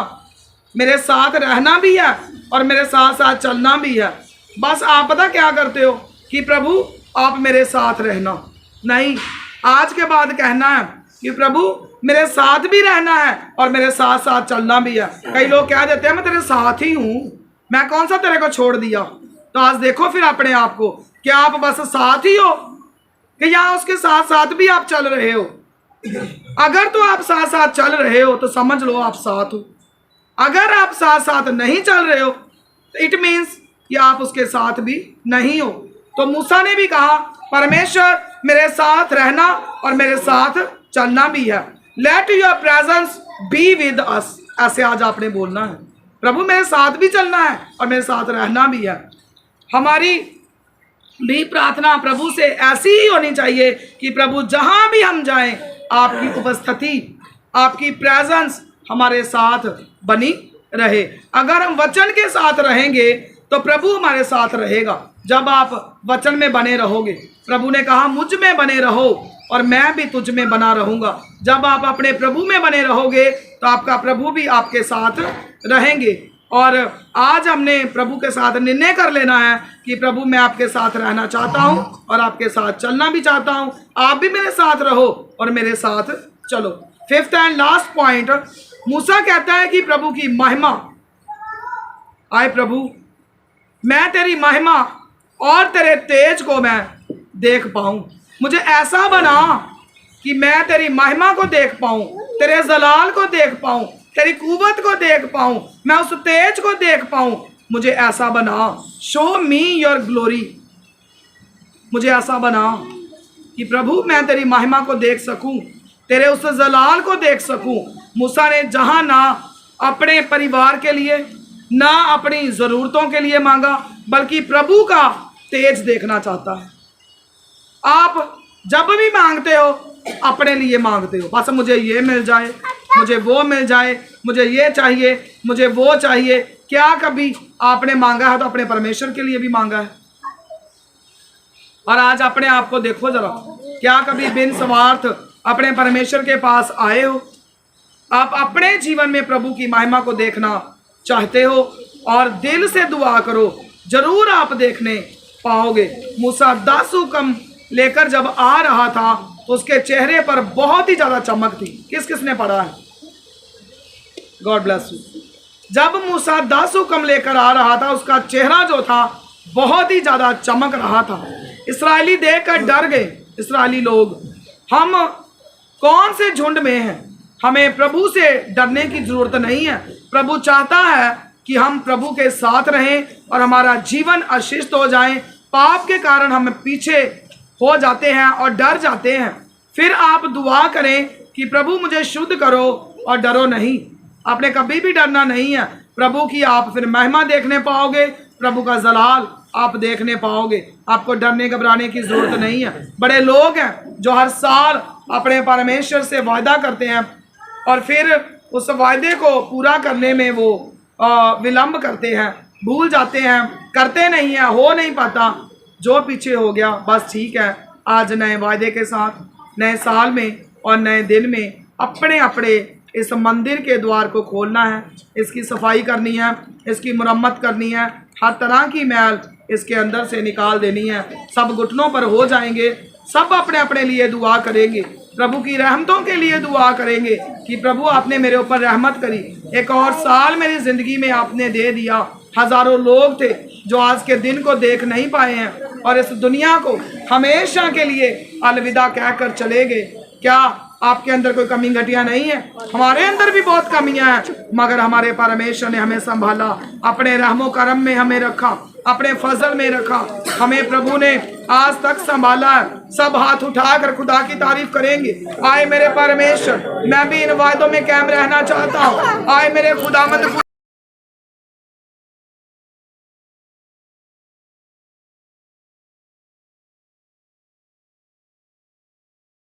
मेरे साथ रहना भी है और मेरे साथ साथ चलना भी है। बस आप पता क्या करते हो कि प्रभु आप मेरे साथ रहना नहीं, आज के बाद कहना है कि प्रभु मेरे साथ भी रहना है और मेरे साथ साथ चलना भी है। कई लोग कह देते हैं मैं तेरे साथ ही हूँ, मैं कौन सा तेरे को छोड़ दिया। तो आज देखो फिर अपने आप को, क्या आप बस साथ ही हो कि या उसके साथ साथ भी आप चल रहे हो? अगर तो आप साथ साथ चल रहे हो तो समझ लो आप साथ हो। अगर आप साथ साथ नहीं चल रहे हो तो इट मीन्स कि आप उसके साथ भी नहीं हो। तो मूसा ने भी कहा परमेश्वर मेरे साथ रहना और मेरे साथ चलना भी है। Let your presence be with us. ऐसे आज आपने बोलना है, प्रभु मेरे साथ भी चलना है और मेरे साथ रहना भी है। हमारी भी प्रार्थना प्रभु से ऐसी ही होनी चाहिए कि प्रभु जहां भी हम जाएं आपकी उपस्थिति, आपकी प्रेजेंस हमारे साथ बनी रहे। अगर हम वचन के साथ रहेंगे तो प्रभु हमारे साथ रहेगा। जब आप वचन में बने रहोगे, प्रभु ने कहा मुझ में बने रहो और मैं भी तुझ में बना रहूंगा। जब आप अपने प्रभु में बने रहोगे तो आपका प्रभु भी आपके साथ रहेंगे। और आज हमने प्रभु के साथ निर्णय कर लेना है कि प्रभु मैं आपके साथ रहना चाहता हूं और आपके साथ चलना भी चाहता हूं। आप भी मेरे साथ रहो और मेरे साथ चलो। फिफ्थ एंड लास्ट पॉइंट, मूसा कहता है कि प्रभु की महिमा, आए प्रभु मैं तेरी महिमा और तेरे तेज को मैं देख पाऊं। मुझे ऐसा बना कि मैं तेरी महिमा को देख पाऊं, तेरे जलाल को देख पाऊं, तेरी कुव्वत को देख पाऊं, मैं उस तेज को देख पाऊं। मुझे ऐसा बना, शो मी योर ग्लोरी। मुझे ऐसा बना कि प्रभु मैं तेरी महिमा को देख सकूं, तेरे उस जलाल को देख सकूं। मूसा ने जहां ना अपने परिवार के लिए ना अपनी ज़रूरतों के लिए मांगा, बल्कि प्रभु का तेज देखना चाहता है। आप जब भी मांगते हो अपने लिए मांगते हो, बस मुझे ये मिल जाए, मुझे वो मिल जाए, मुझे ये चाहिए, मुझे वो चाहिए। क्या कभी आपने मांगा है तो अपने परमेश्वर के लिए भी मांगा है? और आज अपने आप को देखो जरा, क्या कभी बिन स्वार्थ अपने परमेश्वर के पास आए हो? आप अपने जीवन में प्रभु की महिमा को देखना चाहते हो और दिल से दुआ करो, जरूर आप देखने पाओगे। मूसा 10 हुक्म लेकर जब आ रहा था तो उसके चेहरे पर बहुत ही ज्यादा चमक थी। किस किसने पढ़ा है? God bless you. जब मूसा 10 हुक्म लेकर आ रहा था उसका चेहरा जो था बहुत ही ज्यादा चमक रहा था। इस्राएली देखकर डर गए। इस्राएली लोग, हम कौन से झुंड में हैं? हमें प्रभु से डरने की जरूरत नहीं है। प्रभु चाहता है कि हम प्रभु के साथ रहें और हमारा जीवन आशीषित हो जाए। पाप के कारण हम पीछे हो जाते हैं और डर जाते हैं। फिर आप दुआ करें कि प्रभु मुझे शुद्ध करो और डरो नहीं। आपने कभी भी डरना नहीं है। प्रभु की आप फिर महिमा देखने पाओगे, प्रभु का जलाल आप देखने पाओगे। आपको डरने घबराने की जरूरत नहीं है। बड़े लोग हैं जो हर साल अपने परमेश्वर से वायदा करते हैं और फिर उस वायदे को पूरा करने में वो विलंब करते हैं, भूल जाते हैं, करते नहीं हैं, हो नहीं पाता। जो पीछे हो गया बस ठीक है। आज नए वायदे के साथ नए साल में और नए दिन में अपने अपने इस मंदिर के द्वार को खोलना है, इसकी सफाई करनी है, इसकी मुरम्मत करनी है, हर तरह की मैल इसके अंदर से निकाल देनी है। सब घुटनों पर हो जाएंगे, सब अपने अपने लिए दुआ करेंगे, प्रभु की रहमतों के लिए दुआ करेंगे कि प्रभु आपने मेरे ऊपर रहमत करी, एक और साल मेरी ज़िंदगी में आपने दे दिया। हज़ारों लोग थे जो आज के दिन को देख नहीं पाए हैं और इस दुनिया को हमेशा के लिए अलविदा कहकर चले गए। क्या आपके अंदर कोई कमी घटिया नहीं है? हमारे अंदर भी बहुत कमियां हैं, मगर हमारे परमेश्वर ने हमें संभाला, अपने रहमो करम में हमें रखा, अपने फजल में रखा। हमें प्रभु ने आज तक संभाला है। सब हाथ उठाकर खुदा की तारीफ करेंगे। आए मेरे परमेश्वर, मैं भी इन वायदों में कायम रहना चाहता हूँ। आए मेरे खुदावंद